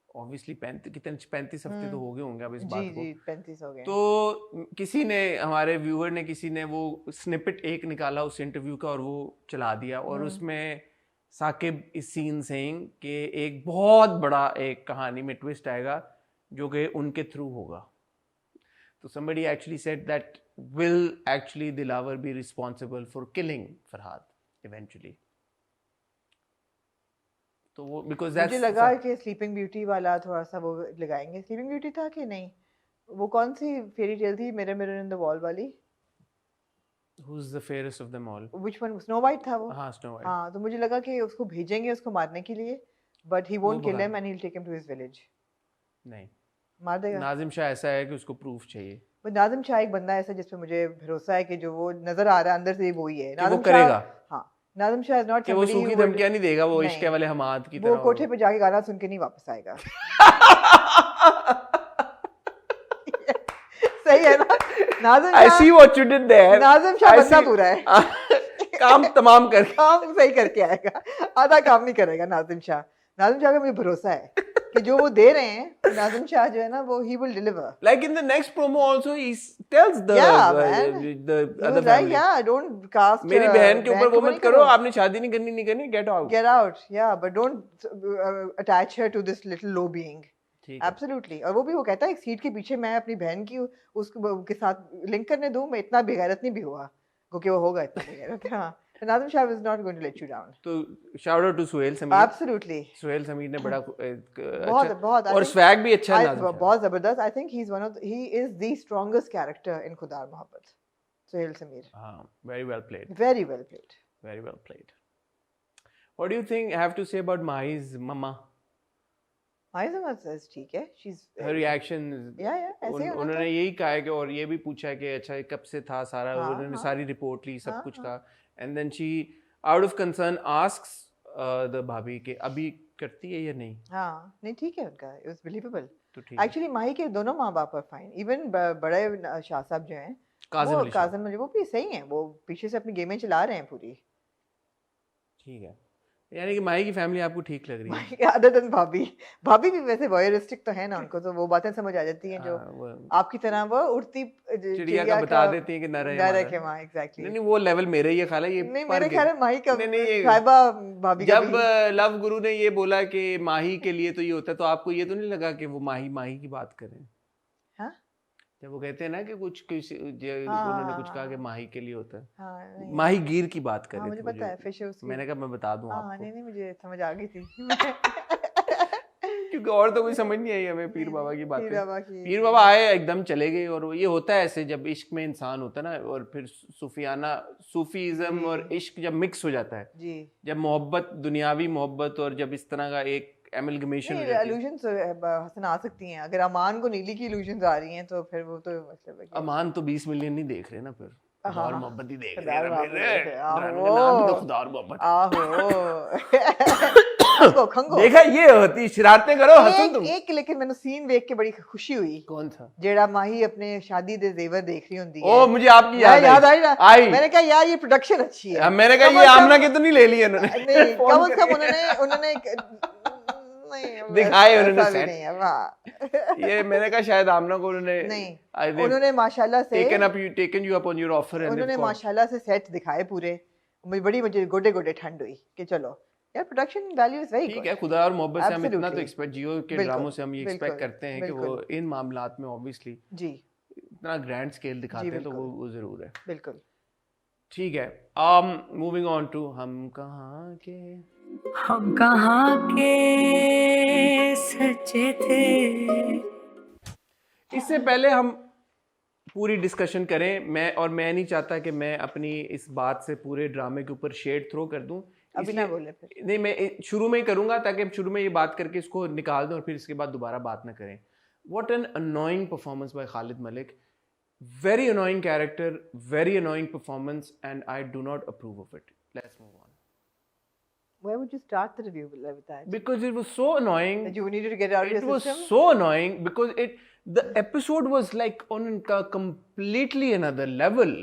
ऑब्वियसली 35 हफ्ते तो हो गए होंगे अब इस जी बात को जी 35 हो गए तो किसी ने हमारे व्यूअर ने किसी ने वो स्निपेट एक निकाला उस इंटरव्यू का और वो चला दिया और उसमें साकिब इस सीन सेइंग कि एक बहुत बड़ा एक कहानी में ट्विस्ट आएगा जो कि उनके थ्रू होगा। तो somebody actually said that will actually Dilawar be responsible for killing Farhad eventually? तो वो because that's मुझे लगा कि स्लीपिंग ब्यूटी वाला थोड़ा सा वो लगाएंगे स्लीपिंग ब्यूटी था कि नहीं वो कौन सी फेरी टेल थी mirror mirror in the wall वाली who's the fairest of them all? Which one snow white था वो हाँ Snow White। हाँ तो मुझे लगा कि उसको भेजेंगे उसको मारने के लिए but he won't kill him and he will take him to his village नहीं मार देगा नाजिम शाह ऐसा है कि उसको प्रूफ चाहिए बट नाज़िम शाह एक बंदा ऐसा जिस पे मुझे भरोसा है कि जो वो नजर आ रहा है अंदर से वही है कि वो नाज़िम करेगा शाह हाँ नाज़िम शाह इज नॉट कि वो सूखी धमकियां नहीं देगा वो इश्क वाले हमाद की वो तरह कोठे पे जाके गाना सुन के नहीं वापस आएगा सही है ना Nazim I Shah see what you did there। Nazim Shah I बंदा see- पूरा है काम तमाम करके काम सही करके आएगा आधा काम नहीं करेगा नाज़िम शाह का मुझे भरोसा है कि जो वो दे रहे हैं नाज़िम शाह जो है ना वो he will deliver like in the next promo also he tells the Yeah, man. the He other was like, family yeah, don't cast मेरी बहन के ऊपर वो को मत नहीं करो आपने शादी नहीं करनी get out get out yeah but don't attach her to this little low being ठीक है absolutely और वो भी वो कहता है एक सीट के पीछे मैं अपनी बहन की उसके साथ लिंक करने दूं मैं इतना बेगैरत नहीं भी हुआ क्योंकि वो होगा इतना बेगैरत हाँ Nazim Shah is not going to let you down तो shout out to Suhail Sameer absolutely Suhail Sameer ने बड़ा बहुत अच्छा बहुत I और think- स्वैग भी अच्छा है नाज़िम शाह। बहुत जबरदस्त I think he is the strongest character in खुदा और मोहब्बत सुहेल समीर हाँ very well played very well played what do you think I have to say about Mahi's mama माही समझ ठीक है she's her reaction yeah ऐसे ही होना उन्होंने था। यही कहा है कि और ये भी पूछा है कि अच्छा कब से था सारा हाँ, उन्होंने हाँ। सारी रिपोर्ट ली सब हाँ, कुछ हाँ। कहा and then she out of concern asks the bhabhi के अभी करती है या नहीं हाँ नहीं ठीक है उनका it was believable तो ठीक है एक्चुअली माही के दोनों माँ बाप are fine इवन बड़े शाह साहब जो हैं काजिम वो अली शाह। काजिम अली वो भी सही हैं वो पीछे से अपनी गेमें चला रहे हैं पूरी ठीक है यानी कि माही की फैमिली आपको ठीक लग रही है अदर देन भाभी भी वैसे वॉयरिस्टिक तो है ना उनको तो वो बातें समझ आ जाती हैं जो हाँ, वो आपकी तरह वो उड़ती चिड़िया का बता देती है कि न रहे न हमारा। रखे वहाँ एग्जैक्टली नहीं नहीं वो लेवल मेरे ही है खाला ये नहीं पर मेरे गए। ख्याल में माही का नहीं, नहीं, ये- साहिबा भाभी का जब भी लव गुरु ने ये बोला कि माही के लिए तो ये होता है तो आपको ये तो नहीं लगा कि वो माही माही की बात करें हाँ? जब वो कहते हैं ना कि कुछ हाँ, उन्होंने कुछ हाँ, कहा कि हाँ। माही के लिए होता है हाँ नहीं माही गिर की बात कर हाँ रहे मुझे थे पता है फिश उसकी मैंने कहा मैं बता दूं हाँ आपको नहीं मुझे समझ आ गई थी क्योंकि और तो कोई समझ नहीं आई हमें पीर बाबा की बातें। पीर बाबा की पीर बाबा आए एकदम चले गए, और ये होता है ऐसे जब इश्क में इंसान होता है ना, और फिर सूफीज़म और इश्क जब मिक्स हो जाता है, जी जब मोहब्बत, दुनियावी मोहब्बत, और जब इस तरह का एक एमलगमेशन हो नहीं जाती है। illusions हसन आ सकती हैं। अगर अमान को नीली की illusions आ रही हैं तो फिर वो तो मतलब है कि अमान तो 20 मिलियन नहीं देख रहे ना, फिर खुदा और हाँ, मोहब्बत ही देख रहे खुदा और हैं मोहब्बत फिर। देख रहे हैं, ड्रामे का नाम भी तो आहो। खुदा और मोहब्बत। आहो खंगो खंगो देखा, ये होती शरारतें करो, हंसो तुम। एक लेकिन मैंने सीन देख के बड़ी खुशी हुई। कौन सा? जेड़ा माही अपने शादी दे जेवर देख रही होंदी ओ, है। मुझे आपकी याद आई ना। आई। मैंने कहा यार ये प्रोडक्शन अच्छी है। अब मैंने कहा कम ये से कम- आमना की तो नहीं ले ली इन्होंने। नहीं फोन कम से कम करके। उन्होंने नहीं दिखाए उन्होंने ऐसा भी set। नहीं है वाह। ये मैंने कहा शायद आमना को उन्होंने नहीं उन्होंने माशाल्लाह से taken you up on your offer, and उन्होंने माशाल्लाह से सेट दिखाए पूरे। मुझे गोडे गोडे ठंड हुई कि चलो यार प्रोडक्शन वैल्यू इज वेरी ठीक है, खुदा और मोहब्बत से हम इतना तो Absolutely। एक्सपेक्ट, जियो के बिल्कुल, ड्रामों से हम ये एक्सपेक्ट बिल्कुल, करते हैं कि वो बिल्कुल। इन मामलात में ऑब्वियसली जी इतना ग्रैंड स्केल दिखाते हैं, तो बिल्कुल। वो जरूर है। बिल्कुल ठीक है, मूविंग ऑन टू हम कहाँ के। हम कहाँ के सच्चे थे। इससे पहले हम पूरी डिस्कशन करें, मैं नहीं चाहता कि मैं अपनी इस बात से पूरे ड्रामे के ऊपर शेड थ्रो कर दूं, अभी ना बोले फिर। नहीं, मैं शुरू में ही करूंगा ताकि हम शुरू में ये बात करके इसको निकाल दें और फिर इसके बाद दोबारा बात ना करें। What an annoying performance by Khalid Malik, very annoying character, very annoying performance, and I do not approve of it. Let's move on. Where would you start the review with that? Because it was so annoying. That you needed to get out of It your was system? so annoying because the episode was like on a completely another level.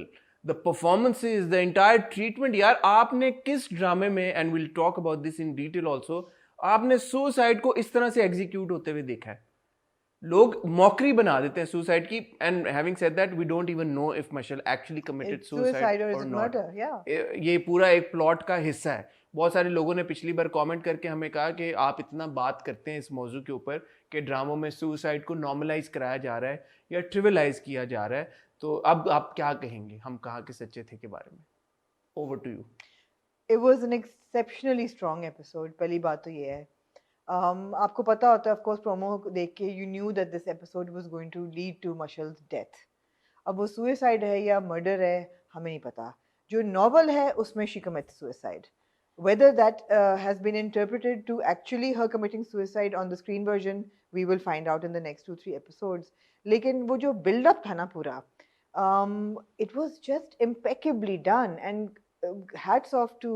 The performances, the entire treatment. यार आपने किस ड्रामे में, and we'll talk about this in detail also, आपने suicide को इस तरह से एग्जीक्यूट होते हुए देखा है? लोग मॉकरी बना देते हैं सुसाइड की, and having said that we don't even know if Mashal actually committed It's suicide suicide or is और it नॉट। murder? Yeah. ये पूरा एक प्लॉट का हिस्सा है। बहुत सारे लोगों ने पिछली बार कमेंट करके हमें कहा कि आप इतना बात करते हैं इस मौजू के ऊपर कि ड्रामों में सुसाइड को नॉर्मलाइज कराया जा रहा है या ट्रिविलाइज किया जा रहा है, तो अब आप क्या कहेंगे हम कहाँ के सच्चे थे के बारे में? Over to you. It was an exceptionally strong episode. पहली बात तो ये है। आपको पता होता है, of course, promo देख के you knew that this episode was going to lead to Mashal's death. अब वो suicide है या murder है हमें नहीं पता। जो novel है उसमें she commits suicide. Whether that has been interpreted to actually her committing suicide on the screen version, we will find out in the next 2-3 episodes. लेकिन वो जो build up था ना पूरा, it was just impeccably done, and hats off to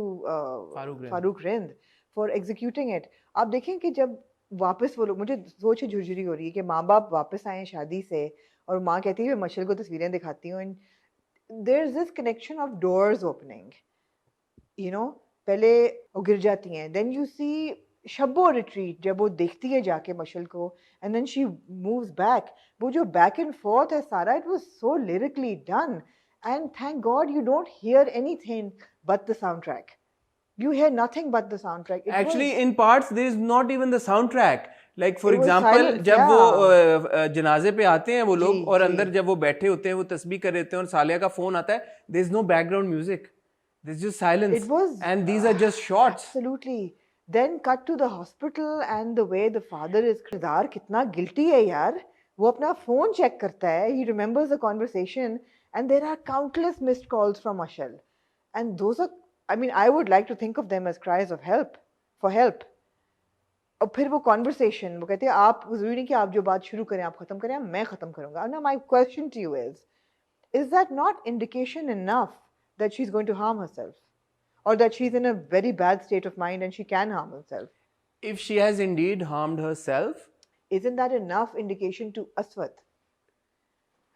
Farooq Rind for executing it. आप देखें कि जब वापस वो लोग, मुझे सोच ही झुरझुरी हो रही है कि माँ बाप वापस आए शादी से और माँ कहती है मैं मशल को तस्वीरें दिखाती हूँ, and there's this connection of doors opening, you know, पहले वो गिर जाती हैं, then you see Shabbo retreat जब वो देखती है जाके मशल को, and then she moves back, वो जो back and forth है सारा, it was so lyrically done, and thank God you don't hear anything but the soundtrack. You hear nothing but the soundtrack. It Actually, was, in parts there is not even the soundtrack. Like for It was example, silence, जब yeah. वो जनाजे पे आते हैं वो लोग, जी, और जी. अंदर जब वो बैठे होते हैं वो तस्बीह कर रहे होते हैं और सालिया का फोन आता है, there is no background music. There's just silence. It was and these are just shots. Absolutely. Then cut to the hospital and the way the father is. किरदार कितना guilty है यार, वो अपना phone check करता है, he remembers the conversation, and there are countless missed calls from Ashal, and those are, I mean, I would like to think of them as cries of help, for help. और फिर वो conversation, वो कहते हैं आप जरूरी नहीं कि आप जो बात शुरू करें आप खत्म करें, मैं खत्म करूंगा. Now my question to you is that not indication enough that she's going to harm herself, or that she's in a very bad state of mind and she can harm herself? If she has indeed harmed herself, Isn't that enough indication to Aswat?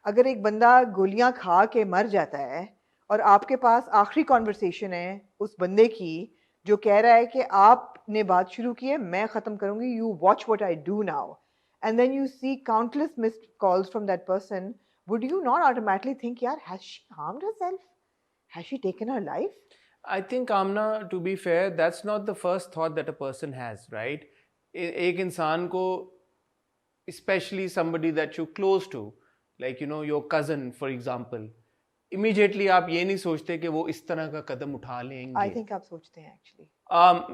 अगर एक बंदा गोलियां खा के मर जाता है और आपके पास आखिरी कॉन्वर्सेशन है उस बंदे की जो कह रहा है कि आपने बात शुरू की है, मैं खत्म करूंगी, you watch what I do now, and then you see countless missed calls from that person, would you not automatically think, yaar, has she harmed herself? Has she taken her life? I think, Amna, to be fair, that's not the first thought that a person has, right? एक इंसान को, especially somebody that you're close to, like, you know, your cousin, for example, immediately आप ये नहीं सोचते कि वो इस तरह का कदम उठा आई लेंगे? थिंक आप सोचते हैं actually.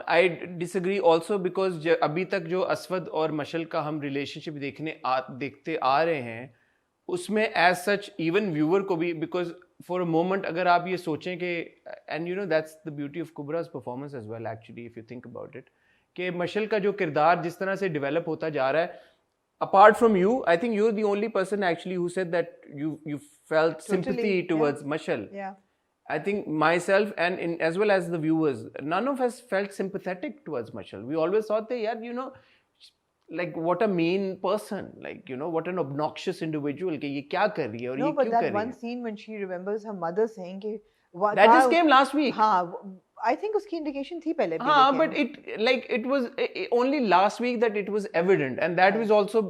I disagree also because अभी तक जो असवद और मशल का हम रिलेशनशिप देखते आ रहे हैं उसमें एज सच इवन व्यूअर को भी, बिकॉज फॉर अ मोमेंट अगर आप ये सोचें कि and you know that's the beauty of Kubra's performance as well actually if you think about it, कि मशल का जो किरदार जिस तरह से डेवलप होता जा रहा है, apart from you, I think you're the only person actually who said that you felt sympathy Totally, towards Mashal. Yeah. I think myself and as well as the viewers, none of us felt sympathetic towards Mashal. We always thought that, yeah, you know, like what a mean person, like you know, what an obnoxious individual. कि ये क्या कर रही है और No, ये but क्यों that कर रही one है? scene when she remembers her mother saying कि That just came last week. हाँ, I think उसकी indication थी पहले भी. हाँ, लेकिन but it was only last week that it was evident, and that was also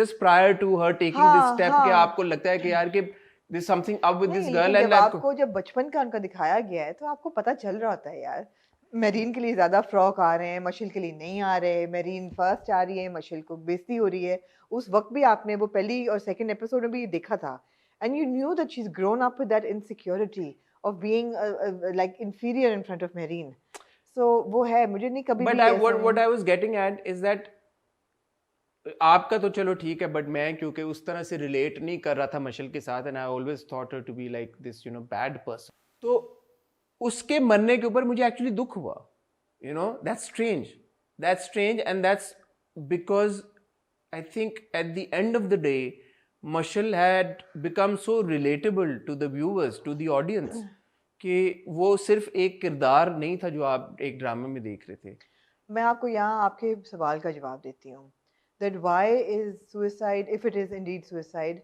just prior to her taking this हाँ, step कि हाँ. आपको लगता है कि यार कि there's something up with this नहीं, girl, लेकिन and जब आपको आपको जब बचपन का उनका दिखाया गया है तो आपको पता चल रहा होता है यार, मेरीन के लिए ज्यादा फ्रॉक आ रहे हैं, मशिल के लिए नहीं आ रहे, मेरीन फर्स्ट आ रही है, मशिल को बेइज्जती हो रही है. उस वक्त भी आपने वो पहली और सेकंड एपिसोड में भी ये देखा था, and you knew that she is grown up with that insecurity of being like inferior in front of Mareen. So वो है, मुझे नहीं कभी but भी ऐसा what I was getting at is that आपका तो चलो ठीक है, बट मैं क्योंकि उस तरह से रिलेट नहीं कर रहा था मशल के साथ, and I always thought her to be like this you know bad person, तो उसके मरने के ऊपर मुझे एक्चुअली दुख हुआ. You know that's strange and that's because I think at the end of the day Mashal had become so relatable to the viewers, to the audience, कि वो सिर्फ एक किरदार नहीं था जो आप एक ड्रामे में देख रहे थे. मैं आपको यहाँ आपके सवाल का जवाब देती हूँ. That why is suicide, if it is indeed suicide,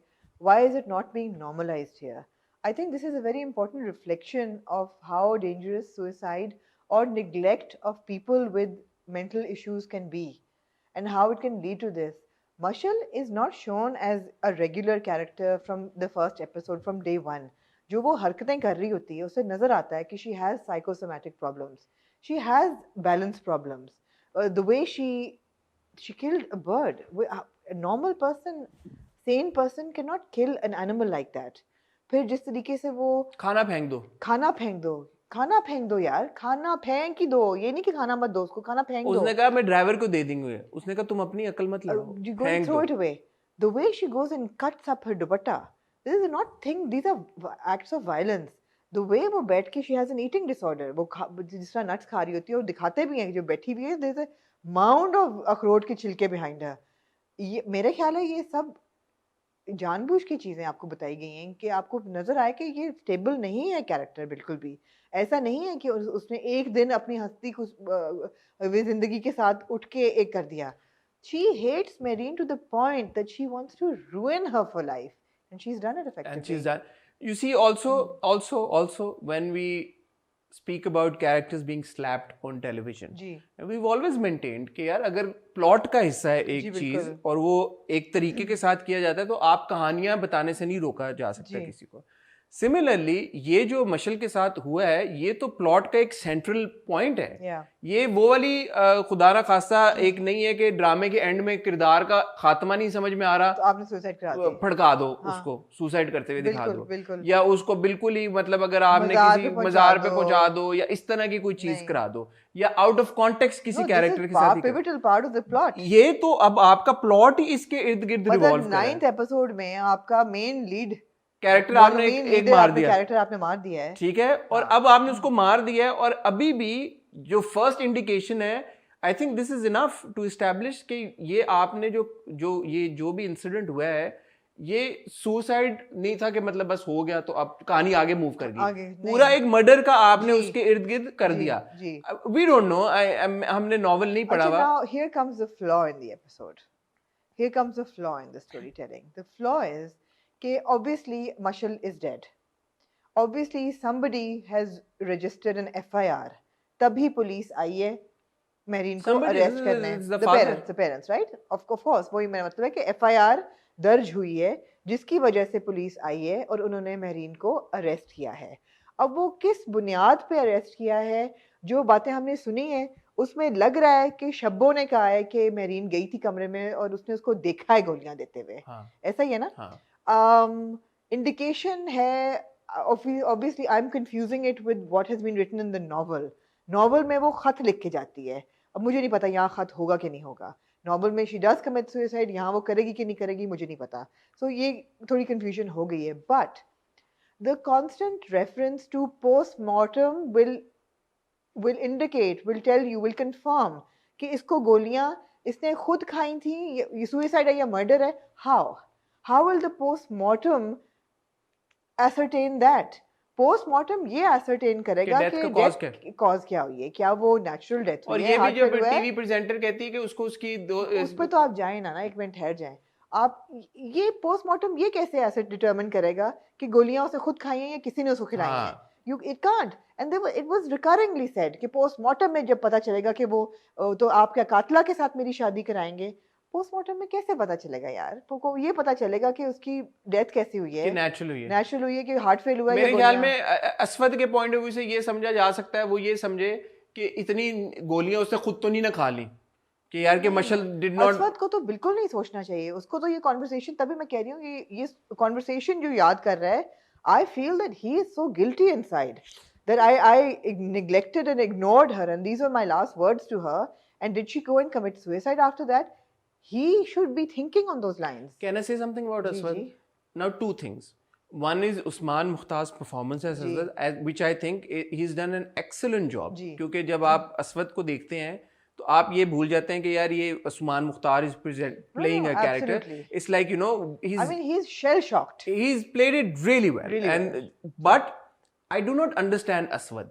why is it not being normalized here? I think this is a very important reflection of how dangerous suicide or neglect of people with mental issues can be, and how it can lead to this. Mashal is not shown as a regular character from the first episode, from day one. जो वो हरकतें कर रही होती है उससे नजर आता है कि she has psychosomatic problems, she has balance problems. The way she killed a bird. A normal person, sane person cannot kill an animal like that. फिर जिस तरीके से वो खाना फेंक दो यार, खाना फेंक ही दो, ये नहीं कि खाना मत दो उसको, खाना फेंक दो. उसने कहा मैं ड्राइवर को दे देंगे, उसने कहा तुम अपनी अकल मत लगाओ, You go and फेंक throw दो. it away. The way she goes and cuts up her dupatta, this is not thing, these are acts of violence. The way वो बैठ के she has an eating disorder, वो जिस तरह nuts खा रही होती है और दिखाते भी हैं जो बैठी हुई है, there's a mound of अखरोट के छिलके behind her. ये मेरे ख्याल है ये सब जानबूझ की चीजें आपको बताई गई हैं कि आपको नजर आए कि ये स्टेबल नहीं है कैरेक्टर बिल्कुल भी. ऐसा नहीं है कि उसने एक दिन अपनी हस्ती को जिंदगी के साथ उठ के एक कर दिया. She hates Marine to the point that she wants to ruin her for life, and she's done it effectively. And she's done. You see, also when we speak about characters being slapped on television, ji. we've always maintained कि यार अगर plot का हिस्सा है जी, एक चीज बिल्कुल. और वो एक तरीके के साथ किया जाता है तो आप कहानियां बताने से नहीं रोका जा सकता जी. किसी को. सिमिलरली ये जो मशल के साथ हुआ है ये तो प्लॉट का एक सेंट्रल पॉइंट है. Yeah. ये वो वाली खुदा ना खास्ता एक नहीं है कि ड्रामे के एंड में किरदार का खात्मा नहीं समझ में आ रहा तो आपने सुसाइड करा दी. फड़का दो हाँ. उसको, सुसाइड करते हुए दिखा बिल्कुल, दो, बिल्कुल. या उसको बिल्कुल ही मतलब अगर आपने मज़ार किसी पे पहुंचा मज़ार पे दो. पहुंचा दो या इस तरह की कोई चीज नहीं. करा दो, या आउट ऑफ कॉन्टेक्स्ट किसी No, this कैरेक्टर is के साथ ही करा. pivotal part of the plot. ये तो अब आपका प्लॉट ही इसके इर्द गिर्द रिवॉल्व मतलब कर रहा है. 9th एपिसोड में आपका मेन लीड कैरेक्टर आपने एक मार दिया, कैरेक्टर आपने मार दिया है. ठीक है, और हाँ. अब आपने उसको मार दिया है और अभी भी जो फर्स्ट इंडिकेशन है, I think this is enough to establish कि ये आपने जो भी इंसिडेंट हुआ है ये सुसाइड नहीं था कि मतलब बस हो गया तो अब कहानी आगे मूव कर गई. पूरा एक मर्डर का आपने जी. उसके इर्द गिर्द कर दिया. जी. वी डोंट नो, हमने नॉवेल नहीं पढ़ा हुआ. Now here comes the flaw in the episode. Here comes the flaw in the storytelling. The flaw is कि obviously Mashal is dead. Obviously somebody has registered an FIR. तभी police आई है marine को arrest करने. The parents, right? Of course, वही मेरा मतलब है कि FIR दर्ज हुई है जिसकी वजह से पुलिस आई है और उन्होंने मेरीन को अरेस्ट किया है. अब वो किस बुनियाद पे अरेस्ट किया है, जो बातें हमने सुनी है उसमें लग रहा है कि शब्बों ने कहा है कि मेरीन गई थी कमरे में और उसने उसको देखा है गोलियां देते हुए. हाँ. ऐसा ही है ना? हाँ. इंडिकेशन है obviously I'm confusing it with what has been written in the novel. Novel में वो खत लिख के जाती है. अब मुझे नहीं पता यहाँ खत होगा कि नहीं होगा. नॉवल में she does commit suicide, यहाँ वो करेगी कि नहीं करेगी मुझे नहीं पता. So ये थोड़ी confusion हो गई है. But the constant reference to post-mortem will indicate, will tell you, will confirm कि इसको गोलियां इसने खुद खाई थी, ये suicide है या murder है. How will the post-mortem ascertain that? Postmortem ये ascertain करेगा कि कि डेथ कॉज क्या हुई है, क्या वो नेचुरल डेथ और हुई ये है, भी जब टीवी प्रेजेंटर कहती है कि उसको उसकी दो उस पे तो आप जाए ना एक मिनट ठहर जाएं. आप ये पोस्टमार्टम ये कैसे ऐसे डिटरमिन करेगा कि गोलियां उसे खुद खाई हैं या किसी ने उसको खिलाई हैं? हाँ. It can't. And it was recurringly said कि पोस्टमार्टम में जब पता चलेगा कि वो तो आप क्या कातला के साथ मेरी शादी कराएंगे. पोस्टमार्टम में कैसे पता चलेगा यार? को ये पता चलेगा कि उसकी डेथ कैसी हुई है, नेचुरल हुई है कि हार्ट फेल हुआ है. मेरे ख्याल में असवद के पॉइंट ऑफ व्यू से ये समझा जा सकता है, वो ये समझे कि इतनी गोलियां उसने खुद तो नहीं ना खा ली कि यार के मशल डिड नॉट. असवद को तो बिल्कुल नहीं सोचना चाहिए. उसको तो ये कॉन्वर्सेशन, तभी मैं कह रही हूँ ये कॉन्वर्सेशन जो याद कर रहा है, I feel that he is so guilty inside that I neglected and ignored her, and these were my last words to her. And did she go and commit suicide after that? He should be thinking on those lines. Can I say something about Aswad? Now, two things. One is Usman Mukhtar's performance as Aswad, which I think he's done an excellent job. क्योंकि जब आप असवद को देखते हैं तो आप ये भूल जाते हैं कि यार ये Usman Mukhtar is playing a character. It's like, you know, he's shell shocked. He's played it really well. But I do not understand Aswad.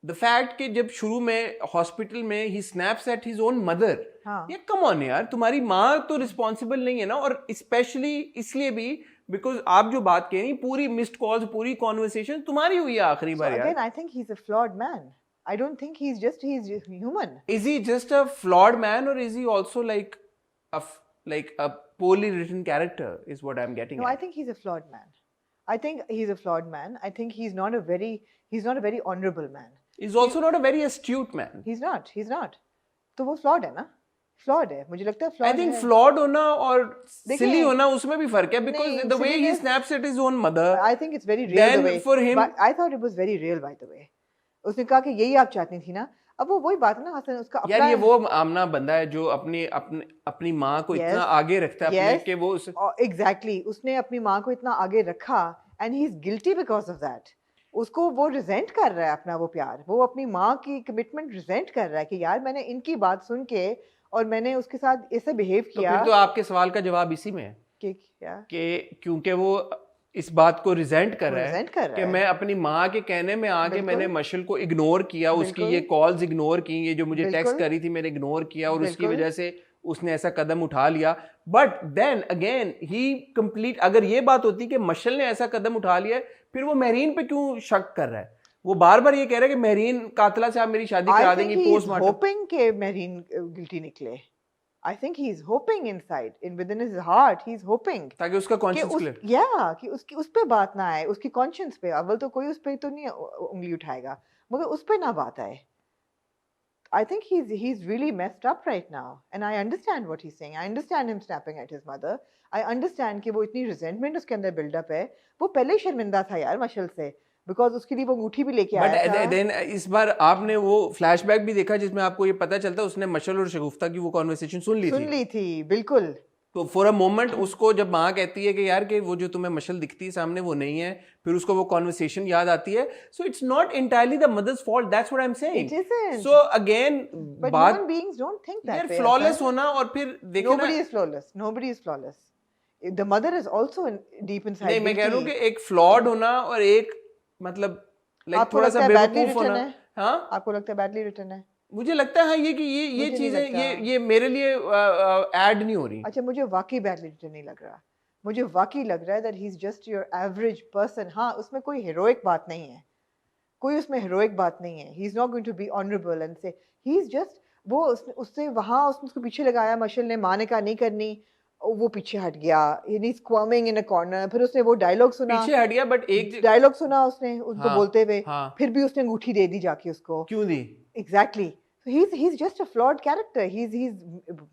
The fact कि जब शुरू में हॉस्पिटल में he snaps at his own mother. ये come on यार, तुम्हारी माँ तो रिस्पॉन्सिबल नहीं है ना. और स्पेशली इसलिए भी बिकॉज आप जो बात कह रही पूरी मिस्ड कॉल्स, पूरी कॉन्वर्सेशन तुम्हारी हुई है आखिरी बार यार. Again, I think he's a flawed man. I don't think he's just human. Is he just a flawed man or is he also like a poorly written character is what I'm getting at. No, I think he's a flawed man. I think he's a flawed man. I think he's not a very honorable man. He's also not a very astute man. He's not. तो वो flawed है ना? Flawed है. मुझे लगता है flawed I think flawed होना और silly होना उसमें भी फर्क है, because the way he snaps at his own mother. I think it's very real. Then the way. For him, I thought it was very real, by the way. उसने कहा कि यही आप चाहती थी ना. अब वो वही बात है ना हसन, उसका यार ये वो आमना बंदा है जो अपनी माँ को इतना आगे रखता है अपने कि वो exactly उसने अपनी माँ को इतना आगे रखा and he is guilty because of that. उसको वो रिजेंट कर रहा है अपना वो प्यार, वो अपनी माँ की कमिटमेंट रिजेंट कर रहा है कि यार मैंने इनकी बात सुन के और मैंने उसके साथ ऐसे बिहेव किया. तो फिर तो आपके सवाल का जवाब इसी में है कि क्योंकि वो इस बात को रिजेंट कर रहा है कि मैं अपनी माँ के कहने में आके मैंने मशल को इग्नोर किया, उसकी ये कॉल्स इग्नोर की, ये जो मुझे टेक्स्ट करी थी मैंने इग्नोर किया और उसकी वजह से उसने ऐसा कदम उठा लिया. But then again he complete, अगर ये बात होती कि मशल ने ऐसा कदम उठा लिया फिर वो महरीन पे क्यों शक कर रहा है? वो बार बार ये कह रहा है कि महरीन कातला से आप मेरी शादी करा देंगी पोस्टमार्टम. होपिंग के महरीन गिल्टी निकले. I think he's hoping inside, within his heart, he's hoping. ताकि उसका conscience clear. कि उसकी उस पे बात ना आए, उसकी conscience पे. अव्वल तो कोई उस पे तो नहीं उंगली उठाएगा, मगर उस पे ना बात आए. I think he's really messed up right now, and I understand what he's saying. I understand him snapping at his mother. I understand कि वो इतनी resentment उसके अंदर build up है. वो पहले ही शर्मिंदा था यार मशल से. बिकॉज उसके लिए वो अंगूठी भी लेके आया था. देन इस बार आपने वो फ्लैशबैक भी देखा जिसमें आपको ये पता चलता उसने मशल और शगुफ्ता की वो कॉन्वर्सेशन सुन ली थी. बिल्कुल. तो फॉर अ मोमेंट उसको जब माँ कहती है कि यार कि वो जो तुम्हें मशल दिखती है सामने वो नहीं है, फिर उसको वो कॉन्वर्सेशन याद आती है. So it's not entirely the mother's fault, that's what I am saying. So again बात human beings don't think that way. Flawless होना और फिर देखो nobody is flawless. The mother is also deep inside. नहीं, मैं कह रहा हूं कि एक फ्लॉड होना और एक मतलब थोड़ा सा बेवकूफ होना. हाँ, आपको लगता है बैडली रिटन है? मुझे लगता है ये कि ये चीजें ये मेरे लिए ऐड नहीं हो रही. अच्छा, मुझे वाकई बैडली रिटन नहीं लग रहा. मुझे वाकई लग रहा है that he is just your average person. हाँ, उसमें कोई हीरोइक बात नहीं है, कोई उसमें हीरोइक बात नहीं है. He is not going to be honourable and से ही इज जस्ट वो उससे वहां उसने उसको पीछे लगाया. मशल ने माँ ने कहा नहीं करनी, वो पीछे हट गया. He is squirming in a corner. फिर उसने वो डायलॉग सुना, पीछे हट गया. बट एक डायलॉग सुना उसने उनको बोलते हुए. हाँ. फिर भी उसने अंगूठी दे दी जाके उसको. क्यों दी? Exactly. So he's just a flawed character. He's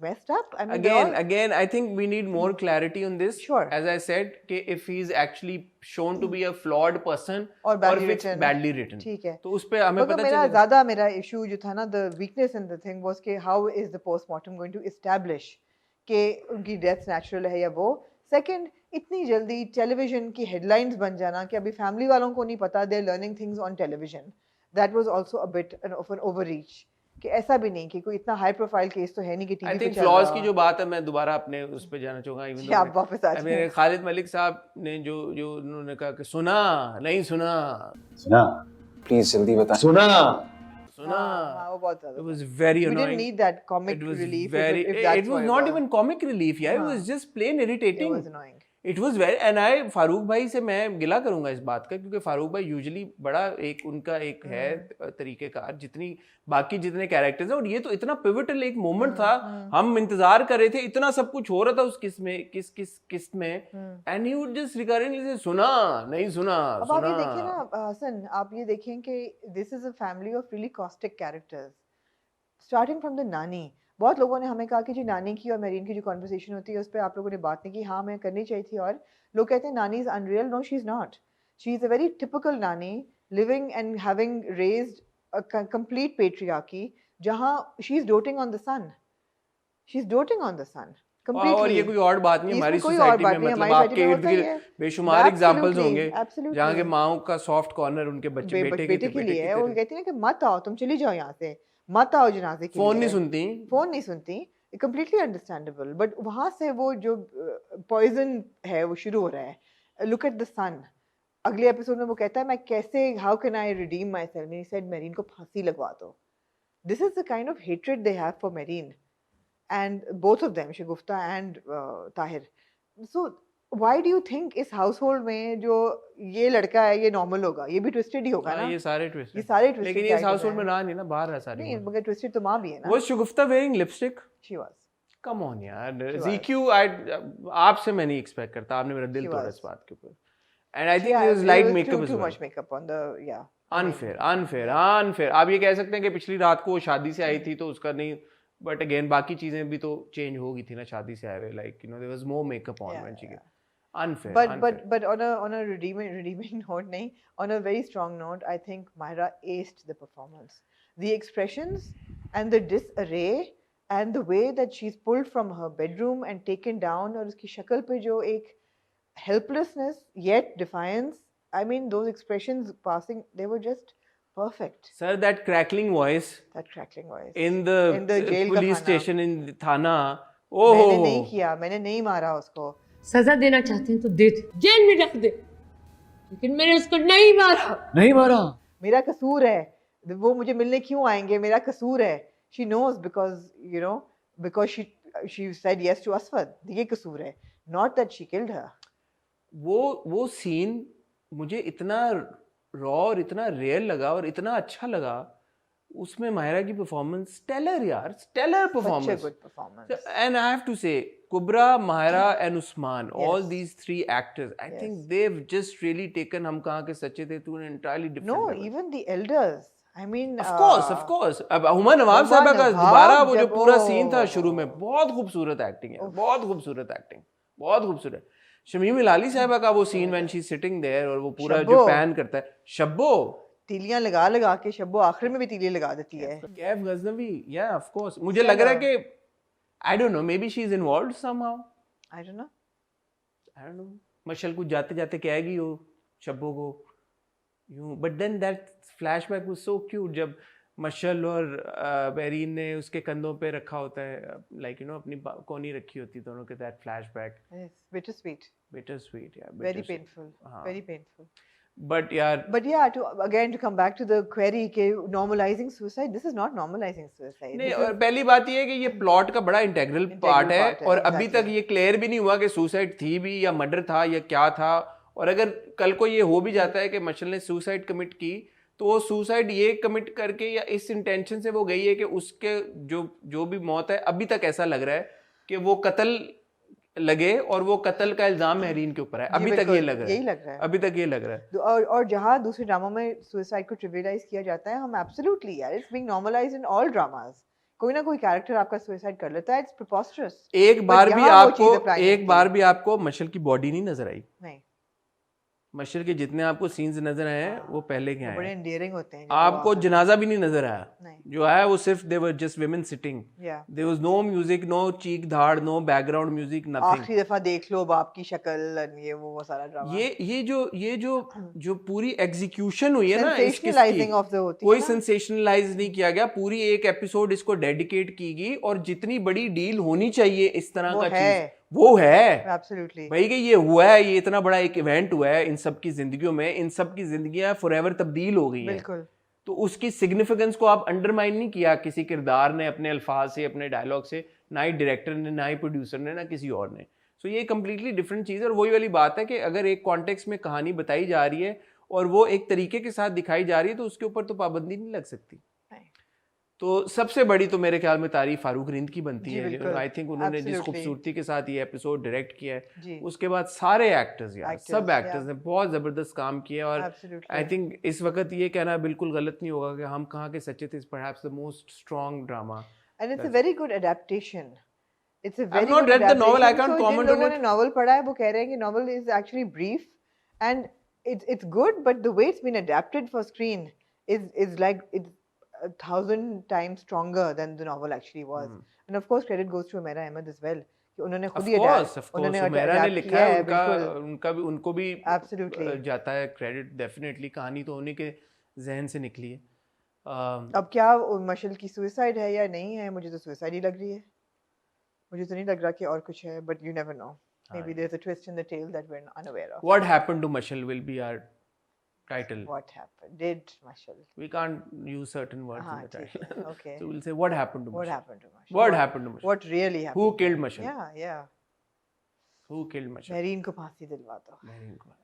messed up. I mean, Again, I think we need more clarity on this. Sure. As I said, if he's actually shown to be a flawed person or badly if it's written. badly written. ठीक है. तो उस पे हमें पता मेरा चलेगा. ज़्यादा मेरा issue जो था ना, the weakness in the thing was कि how is the postmortem going to establish कि उनकी death natural है या वो. Second, इतनी जल्दी television की headlines बन जाना कि अभी family वालों को नहीं पता, they're learning things on television. That was also a bit of an overreach. कि ऐसा भी नहीं कि कोई इतना हाई प्रोफाइल केस तो है नहीं कि टीवी पे चल रहा. फ्लॉज की जो बात है मैं दोबारा अपने उस पे जाना चाहूंगा. आप वापस आ जाइए. खालिद मलिक साहब ने जो उन्होंने कहा कि सुना नहीं सुना प्लीज जल्दी बता. सुना वो बहुत ज्यादा. It was very annoying. We didn't need that comic relief. It was not even comic relief. Yeah, it was just plain irritating. It was annoying. It was very, and I Farooq भाई से मैं गिला करूंगा इस बात का, क्योंकि फारूक भाई यूजुअली बड़ा एक उनका एक है तरीकेकार, जितने कैरेक्टर्स हैं, और ये तो इतना पिवटल एक मोमेंट था. हम इंतजार कर रहे थे, इतना सब कुछ हो रहा था उस किस्त में, एंड ही वुड जस्ट रिकरिंगली से सुना नहीं सुना. अब आप ये देखिए ना हसन, आप ये देखें कि this is a family of really caustic characters, starting from the नानी. बहुत लोगों ने हमें कहा कि जी नानी की और मेरीन की जो कॉन्वर्सेशन होती है उस पर आप लोगों ने बात नहीं की. हाँ, मैं करनी चाहिए थी. और लोग कहते हैं Nani is unreal. No, she is not. She is a very typical nani, living and having raised a complete patriarchy, जहाँ she is doting on the son. She is doting on the son. और ये कोई और बात नहीं हमारी सोसाइटी में, मतलब आपके इर्द गिर्द बेशुमार एग्जांपल्स होंगे जहाँ के माओ का सॉफ्ट कॉर्नर उनके बेटे के लिए है. वो कहती है कि मत आओ, तुम चली जाओ यहाँ से, मत आओ जनाजे के लिए. फोन नहीं सुनती. Completely understandable. बट वहां से वो जो पॉइजन है वो शुरू हो रहा है. लुक एट द सन. अगले एपिसोड में वो कहता है मैं कैसे, how can I redeem my self. He said marine को फांसी लगवा दो. This is the kind of hatred they have for marine, and both of them, Shagufta and Tahir. So why do you think इस हाउसहोल्ड में जो ये लड़का है ये नॉर्मल होगा? ये भी ट्विस्टेड ही होगा ना. ये सारे ट्विस्टेड. लेकिन ये हाउसहोल्ड में रहा नहीं ना, बाहर है सारी. नहीं, मगर ट्विस्टेड तो माँ भी है ना. Was Shagufta wearing lipstick? She was. Come on यार. ZQ आपसे मैं नहीं एक्सपेक्ट करता. आपने मेरा दिल तोड़ा इस बात के ऊपर. And I think there was light makeup as well. Too much makeup on the, yeah. Unfair. आप ये कह सकते हैं कि पिछली रात को शादी से आई थी तो उसका नहीं, but again बाकी चीजें भी तो चेंज हो गई थी ना शादी से आए हुए. Like you know there was more makeup on when she came. Unfair. But on a redeeming note, nahi, on a very strong note, I think Myra aced the performance. The expressions and the disarray and the way that she's pulled from her bedroom and taken down, और उसकी शक्ल पे जो एक helplessness yet defiance, I mean those expressions passing, they were just perfect. Sir, that crackling voice in the jail police station in Thana. Oh, मैंने नहीं किया, मैंने नहीं मारा उसको. सजा देना चाहते हैं तो दे दे, जेल में रख दे, लेकिन मैंने उसको नहीं मारा. मेरा कसूर है. वो मुझे मिलने क्यों आएंगे? मेरा कसूर है. She knows because she said yes to Aswad. ये कसूर है. Not that she killed her. वो सीन मुझे इतना रॉ और इतना रियल लगा और इतना अच्छा लगा. उसमें मायरा की परफॉर्मेंस स्टेलर यार, stellar performance. And I have to say, Kubra, Mahira and Usman, all these three actors, I think they've just really taken हम कहाँ के सच्चे थे to an entirely different level. No, even the elders. I mean, of course. अब हुमा नवाब साहबा का दोबारा वो जो पूरा सीन था शुरू में, बहुत खूबसूरत एक्टिंग है, बहुत खूबसूरत. शमीम इलाली साहबा का वो scene when she's sitting there और वो पूरा जो पैन करता है, शब्बो तीलियां लगा के शब्बो आखिर में भी तीलियां लगा देती है. Kaif Ghaznavi, yeah, of course. मुझे लग रहा है कि I don't know, maybe she's involved somehow. I don't know. मशल कुछ जाते कहेगी वो शब्बो को यूं, but then that flashback was so cute जब मशल और मेरीन ने उसके कंधों पे रखा होता है, like you know अपनी कोनी रखी होती है दोनों के, that flashback. Yes, bittersweet, yeah. Very painful. But yeah, to come back to the query के normalizing suicide, this is not normalizing suicide. नहीं, और पहली बात ये है कि ये प्लॉट का बड़ा इंटेग्रल पार्ट है और अभी तक ये क्लियर भी नहीं हुआ कि सुसाइड थी भी या मर्डर था या क्या था. और अगर कल को ये हो भी जाता है कि मशल ने सुसाइड कमिट की, तो वो सुसाइड ये कमिट करके या इस इंटेंशन से वो गई है कि उसके जो भी मौत है, अभी तक ऐसा लग रहा है कि वो कत्ल लगे और वो कत्ल का इल्जाम महरीन के ऊपर है, जी, अभी तक बिल्कुल, ये लग रहा है, यही लग रहा है। अभी तक ये लग रहा है। और जहाँ दूसरे ड्रामों में सुसाइड को ट्रिवियलाइज किया जाता है, हम एब्सोल्युटली यार, it's being normalised in all dramas. कोई ना कोई कैरेक्टर आपका सुसाइड कर लेता है, इट्स प्रिपोस्टरस। एक बार भी यहाँ वो चीज़ आपको apply नहीं एक बार की। भी आपको मशल की बॉडी नहीं नजर आई। नहीं, मशल के जितने आपको सीन्स नजर आए हैं वो पहले के वो आए बड़े हैं। एंडियरिंग होते हैं जब वो आपको आखिर में- जनाजा भी नहीं नजर आया, नहीं, जो आया वो सिर्फ they were just women sitting, या there was no music, no चीख धाड़, नो बैकग्राउंड म्यूजिक, नथिंग। आखिरी दफा देख लो बाप की शक्ल, ये वो सारा ड्रामा। ये जो पूरी एग्जीक्यूशन हुई है ना इस किस सेंसेशनलाइजिंग की, ऑफ द होती कोई है ना। सेंसेशनलाइज नहीं किया गया, पूरी एक एपिसोड इसको डेडिकेट की गई और जितनी बड़ी डील होनी चाहिए इस तरह वो का है। चीज वो है एब्सोल्युटली। भाई कि ये हुआ है, ये इतना बड़ा एक इवेंट हुआ है इन सब की जिंदगियों में, इन सब की जिंदगियां फॉरएवर तब्दील हो गई हैं, बिल्कुल। तो उसकी सिग्निफिकेंस को आप अंडरमाइन नहीं किया किसी किरदार ने अपने अल्फाज से, अपने डायलॉग से, ना ही डायरेक्टर ने, ना ही प्रोड्यूसर ने, ना किसी और ने। सो ये कंप्लीटली डिफरेंट चीज़ है और वही वाली बात है कि अगर एक कॉन्टेक्स्ट में कहानी बताई जा रही है और वो एक तरीके के साथ दिखाई जा रही है तो उसके ऊपर तो पाबंदी नहीं लग सकती। नहीं। तो सबसे बड़ी तो मेरे ख्याल में तारीफ फारूक रिंद की बनती जी, है। बिल्कुल। आई थिंक उन्होंने जिस Absolutely. खूबसूरती के साथ ये एपिसोड डायरेक्ट किया है, जी, उसके बाद सारे एक्टर्स यार, Actors, सब एक्टर्स yeah. ने बहुत जबरदस्त काम किया और एब्सोल्युटली। आई थिंक इस वक्त ये कहना बिल्कुल गलत नहीं होगा कि हम कहाँ के सच्चे थे, perhaps the most strong drama. And it's a very good adaptation. It's a very not read the novel, I can't comment on लोगों it. ने नॉवल पढ़ा है वो कह रहे हैं कि novel is actually brief and it's good, but the way it's been adapted for screen is like it's 1,000 times stronger than the novel actually was. And of course credit goes to Umaira Ahmed as well कि उन्होंने खुद ही of course उन्होंने उमेरा ने adapt लिखा किया है, बिल्कुल। उनको भी Absolutely. जाता है क्रेडिट डेफिनेटली, कहानी तो उन्हीं के जहन से निकली है। अब क्या मशल की सुसाइड है या नहीं है, मुझे तो सुसाइड ही लग रही है, मुझे तो नहीं लग रहा कि और कुछ है, but you never know. Maybe there's a twist in the tale that we're unaware of. What happened to Mashal will be our title. What happened? Did Mashal? We can't use certain words हाँ, in the ठीक title. है, okay. So we'll say what happened to What Mashal. happened to Mashal? What happened to Mashal? What really happened? Who killed Mashal? Yeah. Who killed Mashal? Marine को फांसी दिलवा दो। Marine Kumar.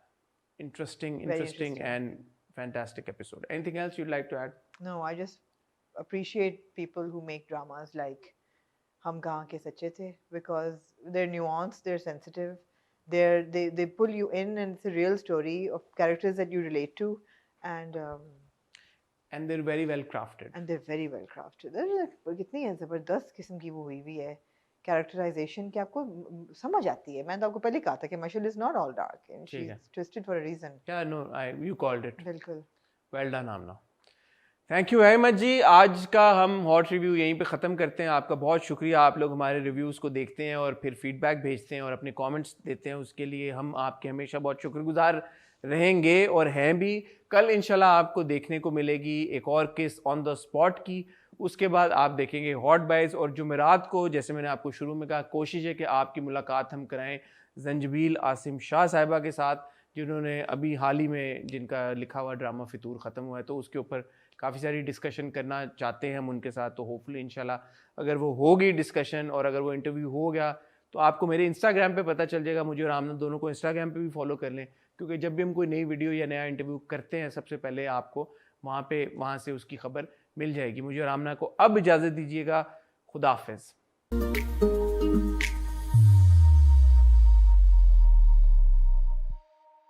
Interesting interesting. and fantastic episode. Anything else you'd like to add? No, I just appreciate people who make dramas like हम कहाँ के सच्चे थे, because they're nuanced, they're sensitive, they pull you in, and it's a real story of characters that you relate to, and And they're very well crafted. they're very well crafted. कितनी है जबरदस्त किस्म की वो हुई हुई है characterization कि आपको समझ आती है। मैंने तो आपको पहले कहा था कि Mashal is not all dark and ठीक she's है। twisted for a reason. Yeah, no, you called it. बिल्कुल। Well done, Amna. Thank you very much जी। आज का हम हॉट रिव्यू यहीं पे ख़त्म करते हैं। आपका बहुत शुक्रिया, आप लोग हमारे रिव्यूज़ को देखते हैं और फिर फीडबैक भेजते हैं और अपने कमेंट्स देते हैं, उसके लिए हम आपके हमेशा बहुत शुक्रगुजार रहेंगे और हैं भी। कल इंशाल्लाह आपको देखने को मिलेगी एक और केस ऑन द स्पॉट की, उसके बाद आप देखेंगे हॉट बाइज, और जुमेरात को जैसे मैंने आपको शुरू में कहा, कोशिश है कि आपकी मुलाकात हम कराएं जंजबील आसिम शाह साहिबा के साथ, जिन्होंने अभी हाल ही में जिनका लिखा हुआ ड्रामा फितूर ख़त्म हुआ है, तो उसके ऊपर काफ़ी सारी डिस्कशन करना चाहते हैं हम उनके साथ। तो होपफुली इंशाल्लाह अगर वो होगी डिस्कशन और अगर वो इंटरव्यू हो गया तो आपको मेरे इंस्टाग्राम पे पता चल जाएगा। मुझे और आमना दोनों को इंस्टाग्राम पे भी फॉलो कर लें, क्योंकि जब भी हम कोई नई वीडियो या नया इंटरव्यू करते हैं सबसे पहले आपको वहाँ से उसकी खबर मिल जाएगी। मुझे और आमना को अब इजाज़त दीजिएगा। खुदा हाफिज़।